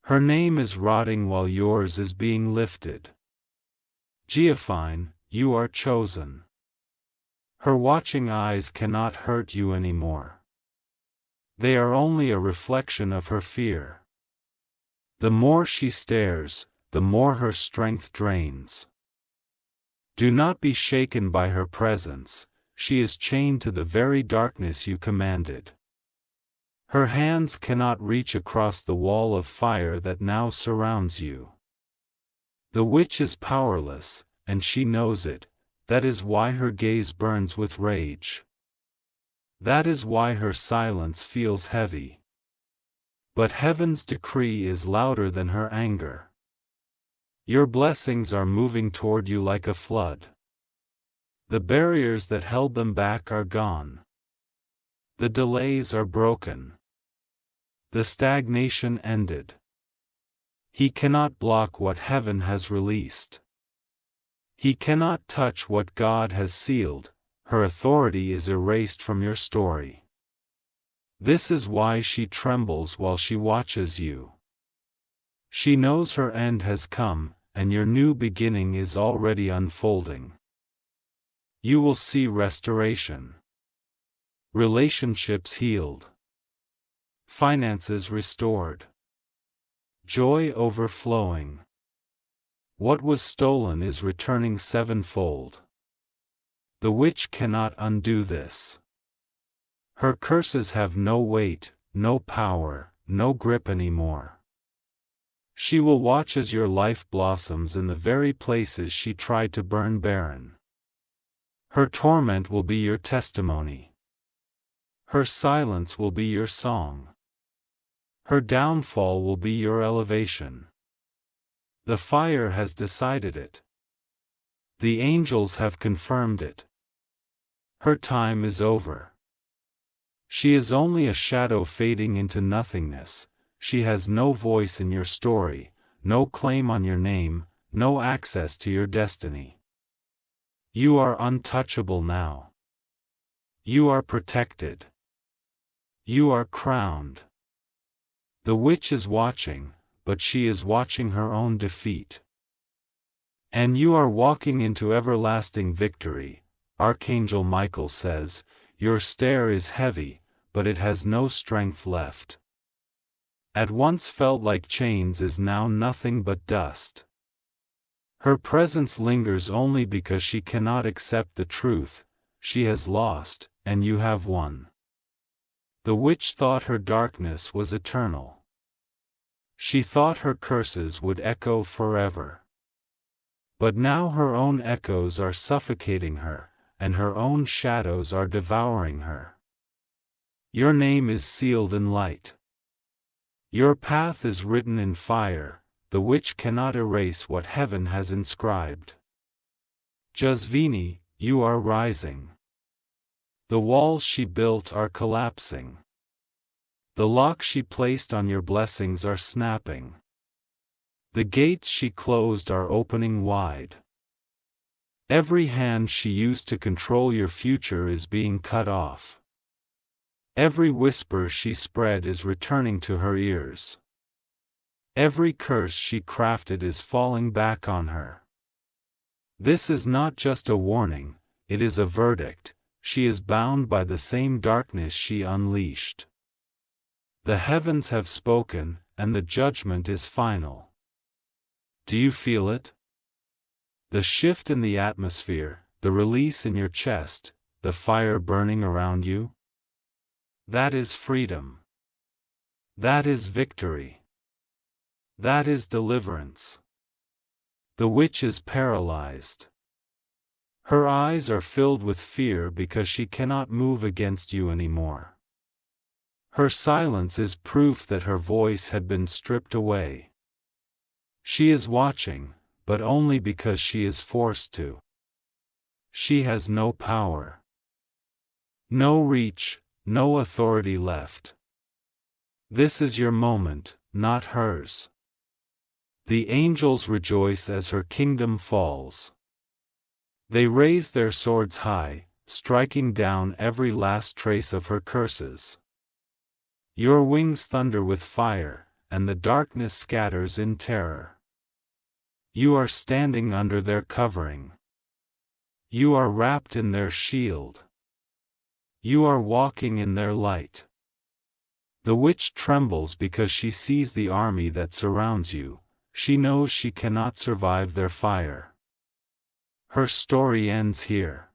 Her name is rotting while yours is being lifted. Geophine, you are chosen. Her watching eyes cannot hurt you anymore. They are only a reflection of her fear. The more she stares, the more her strength drains. Do not be shaken by her presence. She is chained to the very darkness you commanded. Her hands cannot reach across the wall of fire that now surrounds you. The witch is powerless, and she knows it. That is why her gaze burns with rage. That is why her silence feels heavy. But heaven's decree is louder than her anger. Your blessings are moving toward you like a flood. The barriers that held them back are gone. The delays are broken. The stagnation ended. He cannot block what heaven has released. He cannot touch what God has sealed. Her authority is erased from your story. This is why she trembles while she watches you. She knows her end has come, and your new beginning is already unfolding. You will see restoration. Relationships healed. Finances restored. Joy overflowing. What was stolen is returning sevenfold. The witch cannot undo this. Her curses have no weight, no power, no grip anymore. She will watch as your life blossoms in the very places she tried to burn barren. Her torment will be your testimony. Her silence will be your song. Her downfall will be your elevation. The fire has decided it. The angels have confirmed it. Her time is over. She is only a shadow fading into nothingness. She has no voice in your story, no claim on your name, no access to your destiny. You are untouchable now. You are protected. You are crowned. The witch is watching, but she is watching her own defeat. And you are walking into everlasting victory. Archangel Michael says, your stare is heavy, but it has no strength left. At once felt like chains is now nothing but dust. Her presence lingers only because she cannot accept the truth. She has lost, and you have won. The witch thought her darkness was eternal. She thought her curses would echo forever. But now her own echoes are suffocating her, and her own shadows are devouring her. Your name is sealed in light. Your path is written in fire. The witch cannot erase what heaven has inscribed. Jasvini, you are rising. The walls she built are collapsing. The locks she placed on your blessings are snapping. The gates she closed are opening wide. Every hand she used to control your future is being cut off. Every whisper she spread is returning to her ears. Every curse she crafted is falling back on her. This is not just a warning, it is a verdict. She is bound by the same darkness she unleashed. The heavens have spoken, and the judgment is final. Do you feel it? The shift in the atmosphere, the release in your chest, the fire burning around you? That is freedom. That is victory. That is deliverance. The witch is paralyzed. Her eyes are filled with fear because she cannot move against you anymore. Her silence is proof that her voice had been stripped away. She is watching, but only because she is forced to. She has no power. No reach, no authority left. This is your moment, not hers. The angels rejoice as her kingdom falls. They raise their swords high, striking down every last trace of her curses. Your wings thunder with fire, and the darkness scatters in terror. You are standing under their covering. You are wrapped in their shield. You are walking in their light. The witch trembles because she sees the army that surrounds you. She knows she cannot survive their fire. Her story ends here.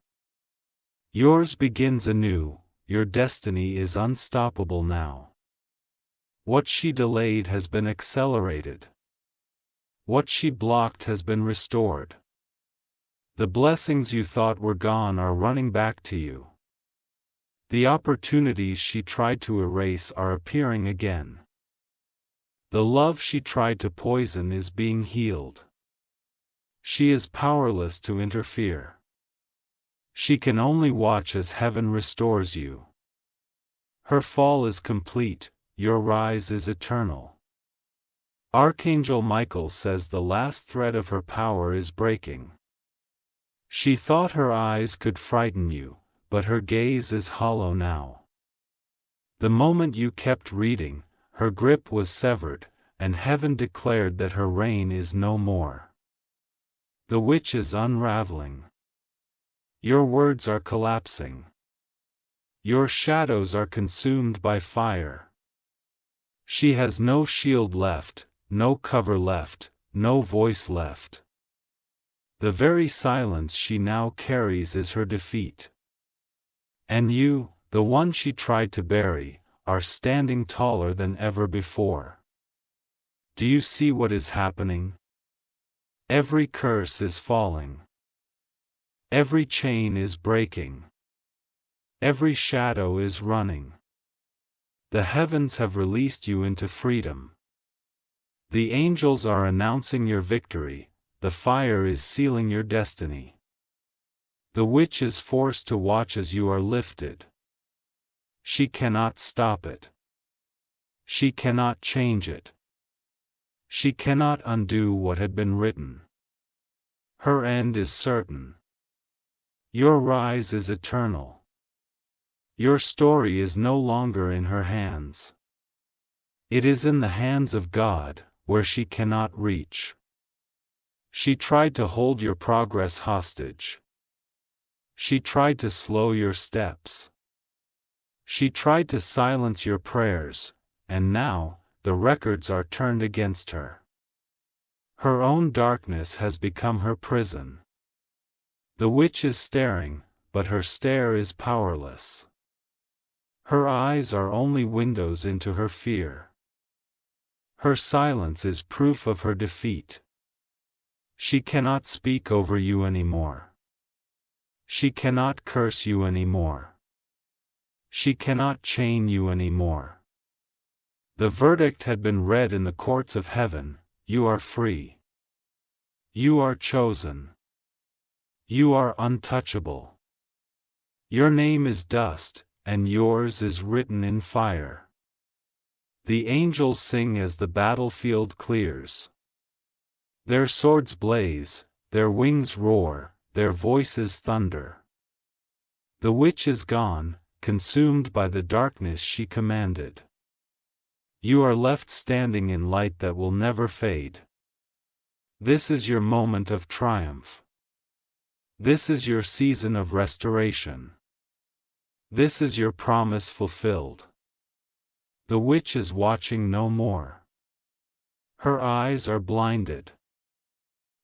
Yours begins anew. Your destiny is unstoppable now. What she delayed has been accelerated. What she blocked has been restored. The blessings you thought were gone are running back to you. The opportunities she tried to erase are appearing again. The love she tried to poison is being healed. She is powerless to interfere. She can only watch as heaven restores you. Her fall is complete, your rise is eternal. Archangel Michael says the last thread of her power is breaking. She thought her eyes could frighten you, but her gaze is hollow now. The moment you kept reading, her grip was severed, and heaven declared that her reign is no more. The witch is unraveling. Your words are collapsing. Your shadows are consumed by fire. She has no shield left, no cover left, no voice left. The very silence she now carries is her defeat. And you, the one she tried to bury, are standing taller than ever before. Do you see what is happening? Every curse is falling. Every chain is breaking. Every shadow is running. The heavens have released you into freedom. The angels are announcing your victory, the fire is sealing your destiny. The witch is forced to watch as you are lifted. She cannot stop it. She cannot change it. She cannot undo what had been written. Her end is certain. Your rise is eternal. Your story is no longer in her hands. It is in the hands of God, where she cannot reach. She tried to hold your progress hostage. She tried to slow your steps. She tried to silence your prayers, and now, the records are turned against her. Her own darkness has become her prison. The witch is staring, but her stare is powerless. Her eyes are only windows into her fear. Her silence is proof of her defeat. She cannot speak over you anymore. She cannot curse you anymore. She cannot chain you anymore. The verdict had been read in the courts of heaven. You are free. You are chosen. You are untouchable. Your name is dust, and yours is written in fire. The angels sing as the battlefield clears. Their swords blaze, their wings roar, their voices thunder. The witch is gone, consumed by the darkness she commanded. You are left standing in light that will never fade. This is your moment of triumph. This is your season of restoration. This is your promise fulfilled. The witch is watching no more. Her eyes are blinded.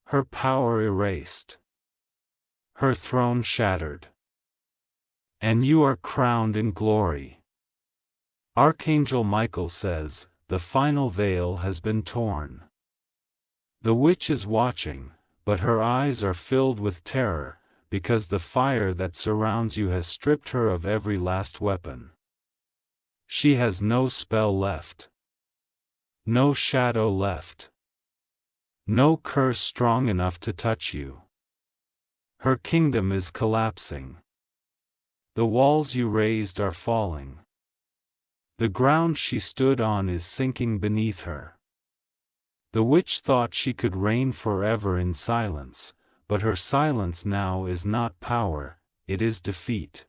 Her power erased. Her throne shattered. And you are crowned in glory. Archangel Michael says, the final veil has been torn. The witch is watching, but her eyes are filled with terror, because the fire that surrounds you has stripped her of every last weapon. She has no spell left. No shadow left. No curse strong enough to touch you. Her kingdom is collapsing. The walls you raised are falling. The ground she stood on is sinking beneath her. The witch thought she could reign forever in silence, but her silence now is not power, it is defeat.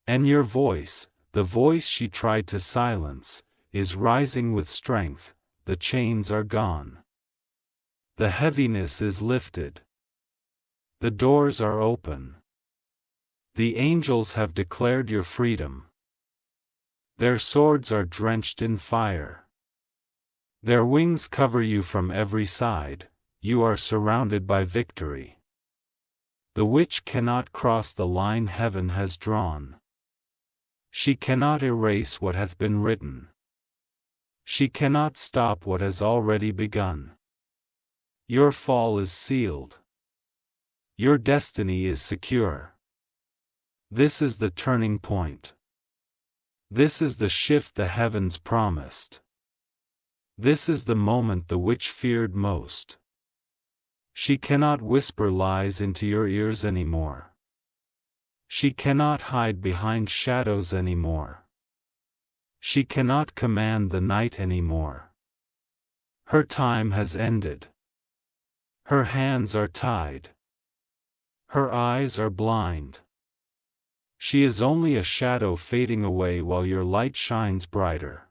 And your voice, the voice she tried to silence, is rising with strength. The chains are gone. The heaviness is lifted. The doors are open. The angels have declared your freedom. Their swords are drenched in fire. Their wings cover you from every side. You are surrounded by victory. The witch cannot cross the line heaven has drawn. She cannot erase what hath been written. She cannot stop what has already begun. Your fall is sealed. Your destiny is secure. This is the turning point. This is the shift the heavens promised. This is the moment the witch feared most. She cannot whisper lies into your ears anymore. She cannot hide behind shadows anymore. She cannot command the night anymore. Her time has ended. Her hands are tied. Her eyes are blind. She is only a shadow fading away while your light shines brighter.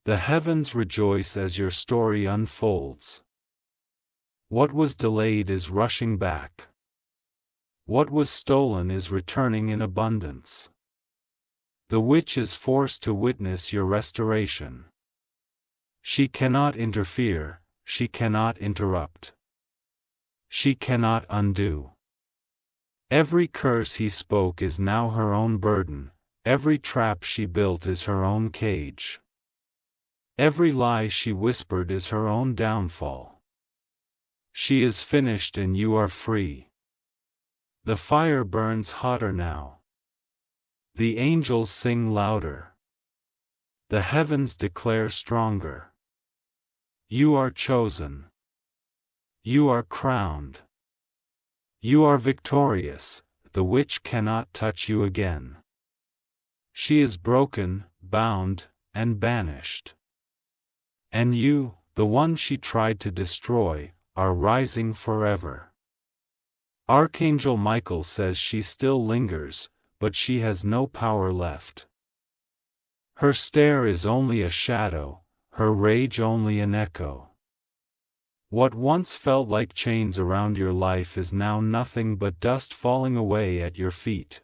The heavens rejoice as your story unfolds. What was delayed is rushing back. What was stolen is returning in abundance. The witch is forced to witness your restoration. She cannot interfere, she cannot interrupt. She cannot undo. Every curse he spoke is now her own burden, every trap she built is her own cage. Every lie she whispered is her own downfall. She is finished and you are free. The fire burns hotter now. The angels sing louder. The heavens declare stronger. You are chosen. You are crowned. You are victorious, the witch cannot touch you again. She is broken, bound, and banished. And you, the one she tried to destroy, are rising forever. Archangel Michael says she still lingers, but she has no power left. Her stare is only a shadow, her rage only an echo. What once felt like chains around your life is now nothing but dust falling away at your feet.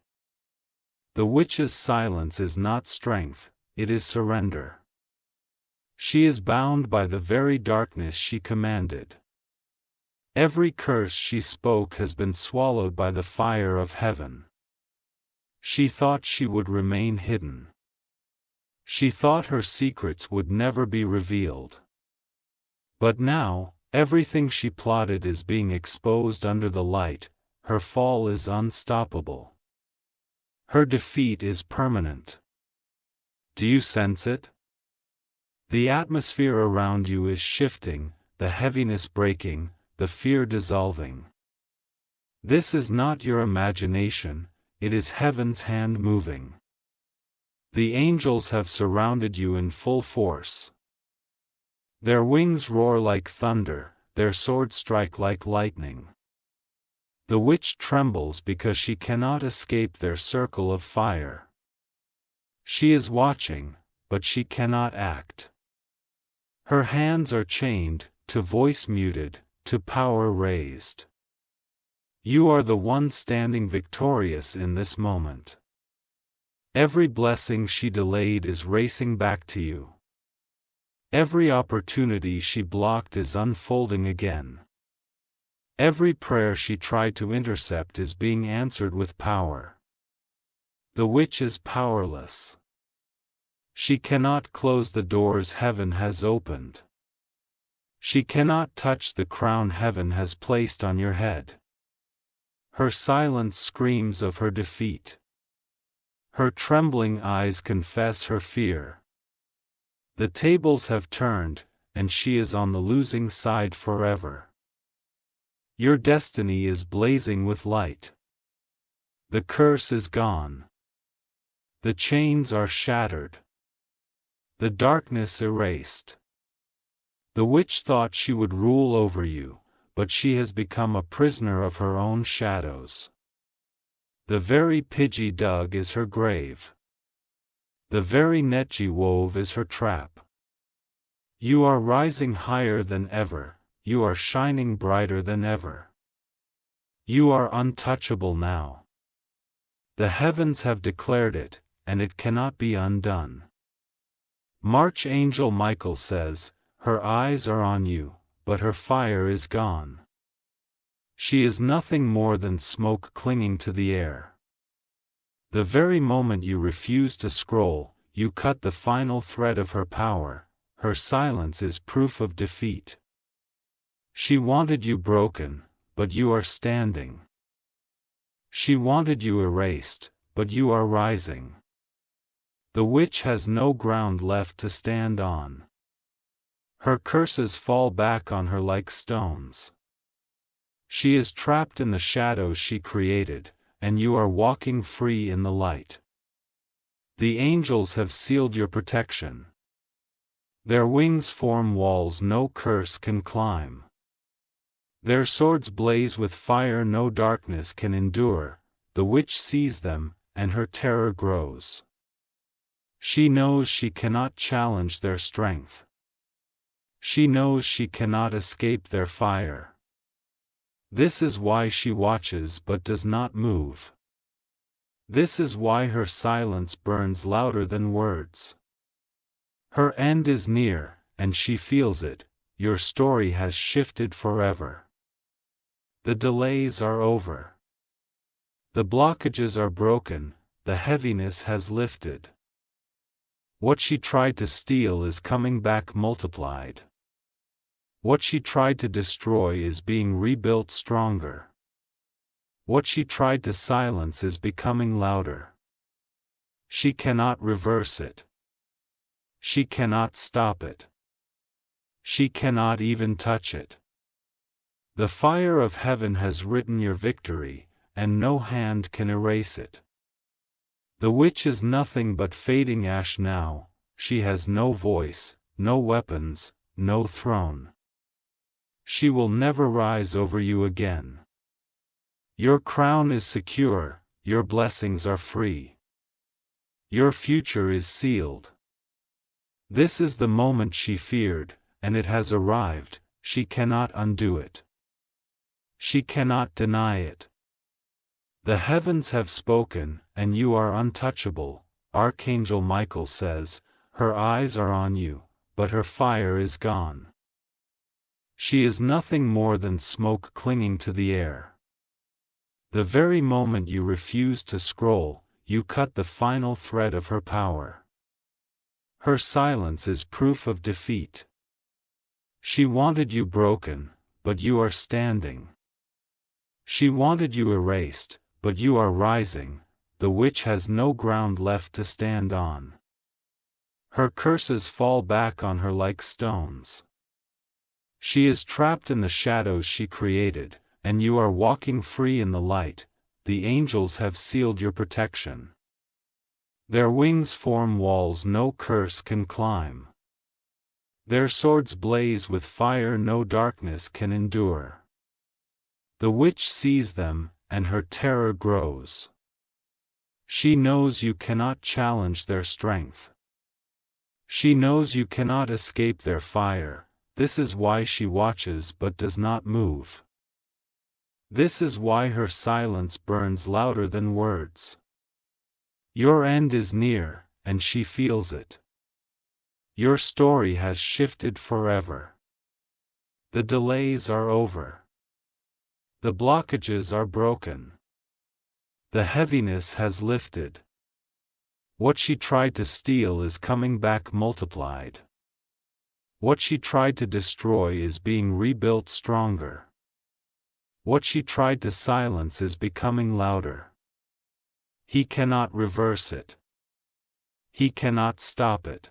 The witch's silence is not strength, it is surrender. She is bound by the very darkness she commanded. Every curse she spoke has been swallowed by the fire of heaven. She thought she would remain hidden. She thought her secrets would never be revealed. But now, everything she plotted is being exposed under the light, her fall is unstoppable. Her defeat is permanent. Do you sense it? The atmosphere around you is shifting, the heaviness breaking, the fear dissolving. This is not your imagination, it is heaven's hand moving. The angels have surrounded you in full force. Their wings roar like thunder, their swords strike like lightning. The witch trembles because she cannot escape their circle of fire. She is watching, but she cannot act. Her hands are chained, to voice muted, to power raised. You are the one standing victorious in this moment. Every blessing she delayed is racing back to you. Every opportunity she blocked is unfolding again. Every prayer she tried to intercept is being answered with power. The witch is powerless. She cannot close the doors heaven has opened. She cannot touch the crown heaven has placed on your head. Her silence screams of her defeat. Her trembling eyes confess her fear. The tables have turned, and she is on the losing side forever. Your destiny is blazing with light. The curse is gone. The chains are shattered. The darkness erased. The witch thought she would rule over you, but she has become a prisoner of her own shadows. The very pit she dug is her grave. The very net she wove is her trap. You are rising higher than ever, you are shining brighter than ever. You are untouchable now. The heavens have declared it, and it cannot be undone. Archangel Michael says, her eyes are on you, but her fire is gone. She is nothing more than smoke clinging to the air. The very moment you refuse to scroll, you cut the final thread of her power. Her silence is proof of defeat. She wanted you broken, but you are standing. She wanted you erased, but you are rising. The witch has no ground left to stand on. Her curses fall back on her like stones. She is trapped in the shadows she created, and you are walking free in the light. The angels have sealed your protection. Their wings form walls no curse can climb. Their swords blaze with fire no darkness can endure. The witch sees them, and her terror grows. She knows she cannot challenge their strength. She knows she cannot escape their fire. This is why she watches but does not move. This is why her silence burns louder than words. Her end is near, and she feels it. Your story has shifted forever. The delays are over. The blockages are broken, the heaviness has lifted. What she tried to steal is coming back multiplied. What she tried to destroy is being rebuilt stronger. What she tried to silence is becoming louder. She cannot reverse it. She cannot stop it. She cannot even touch it. The fire of heaven has written your victory, and no hand can erase it. The witch is nothing but fading ash now. She has no voice, no weapons, no throne. She will never rise over you again. Your crown is secure, your blessings are free. Your future is sealed. This is the moment she feared, and it has arrived. She cannot undo it. She cannot deny it. The heavens have spoken, and you are untouchable. Archangel Michael says, her eyes are on you, but her fire is gone. She is nothing more than smoke clinging to the air. The very moment you refuse to scroll, you cut the final thread of her power. Her silence is proof of defeat. She wanted you broken, but you are standing. She wanted you erased, but you are rising. The witch has no ground left to stand on. Her curses fall back on her like stones. She is trapped in the shadows she created, and you are walking free in the light. The angels have sealed your protection. Their wings form walls no curse can climb. Their swords blaze with fire no darkness can endure. The witch sees them, and her terror grows. She knows you cannot challenge their strength. She knows you cannot escape their fire. This is why she watches but does not move. This is why her silence burns louder than words. Your end is near, and she feels it. Your story has shifted forever. The delays are over. The blockages are broken. The heaviness has lifted. What she tried to steal is coming back multiplied. What she tried to destroy is being rebuilt stronger. What she tried to silence is becoming louder. He cannot reverse it. He cannot stop it.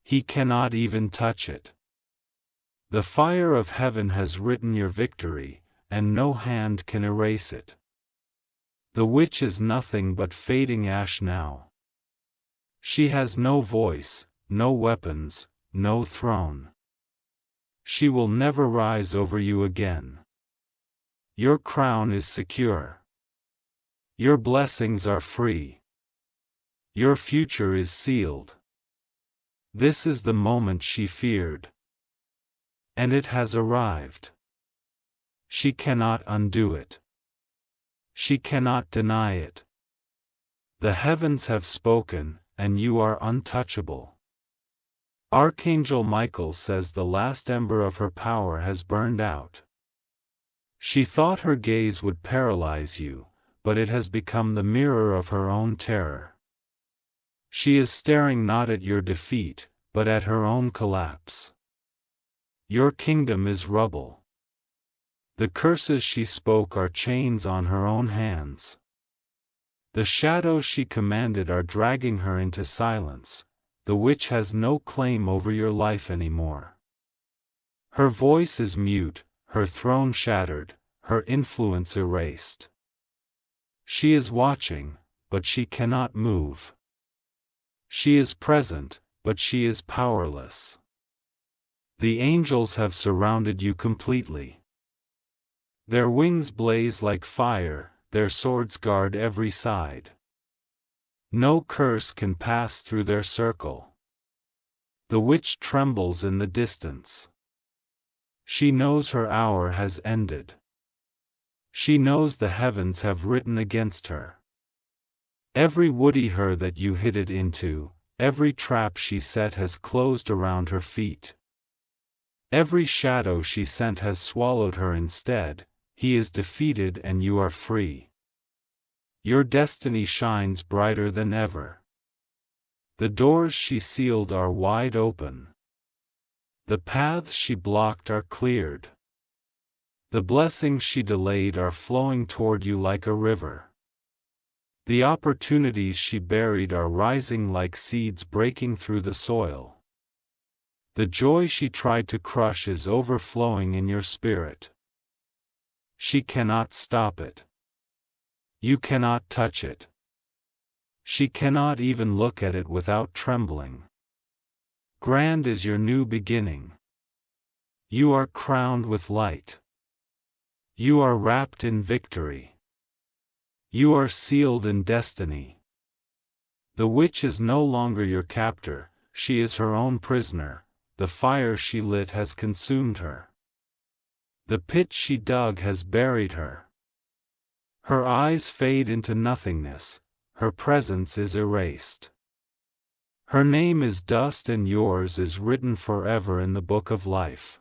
He cannot even touch it. The fire of heaven has written your victory, and no hand can erase it. The witch is nothing but fading ash now. She has no voice, no weapons, no throne. She will never rise over you again. Your crown is secure. Your blessings are free. Your future is sealed. This is the moment she feared. And it has arrived. She cannot undo it. She cannot deny it. The heavens have spoken, and you are untouchable. Archangel Michael says the last ember of her power has burned out. She thought her gaze would paralyze you, but it has become the mirror of her own terror. She is staring not at your defeat, but at her own collapse. Your kingdom is rubble. The curses she spoke are chains on her own hands. The shadows she commanded are dragging her into silence. The witch has no claim over your life anymore. Her voice is mute, her throne shattered, her influence erased. She is watching, but she cannot move. She is present, but she is powerless. The angels have surrounded you completely. Their wings blaze like fire, their swords guard every side. No curse can pass through their circle. The witch trembles in the distance. She knows her hour has ended. She knows the heavens have written against her. Every woody her that you hid it into, every trap she set has closed around her feet. Every shadow she sent has swallowed her instead. He is defeated and you are free. Your destiny shines brighter than ever. The doors she sealed are wide open. The paths she blocked are cleared. The blessings she delayed are flowing toward you like a river. The opportunities she buried are rising like seeds breaking through the soil. The joy she tried to crush is overflowing in your spirit. She cannot stop it. You cannot touch it. She cannot even look at it without trembling. Grand is your new beginning. You are crowned with light. You are wrapped in victory. You are sealed in destiny. The witch is no longer your captor, she is her own prisoner. The fire she lit has consumed her. The pit she dug has buried her. Her eyes fade into nothingness, her presence is erased. Her name is dust and yours is written forever in the book of life.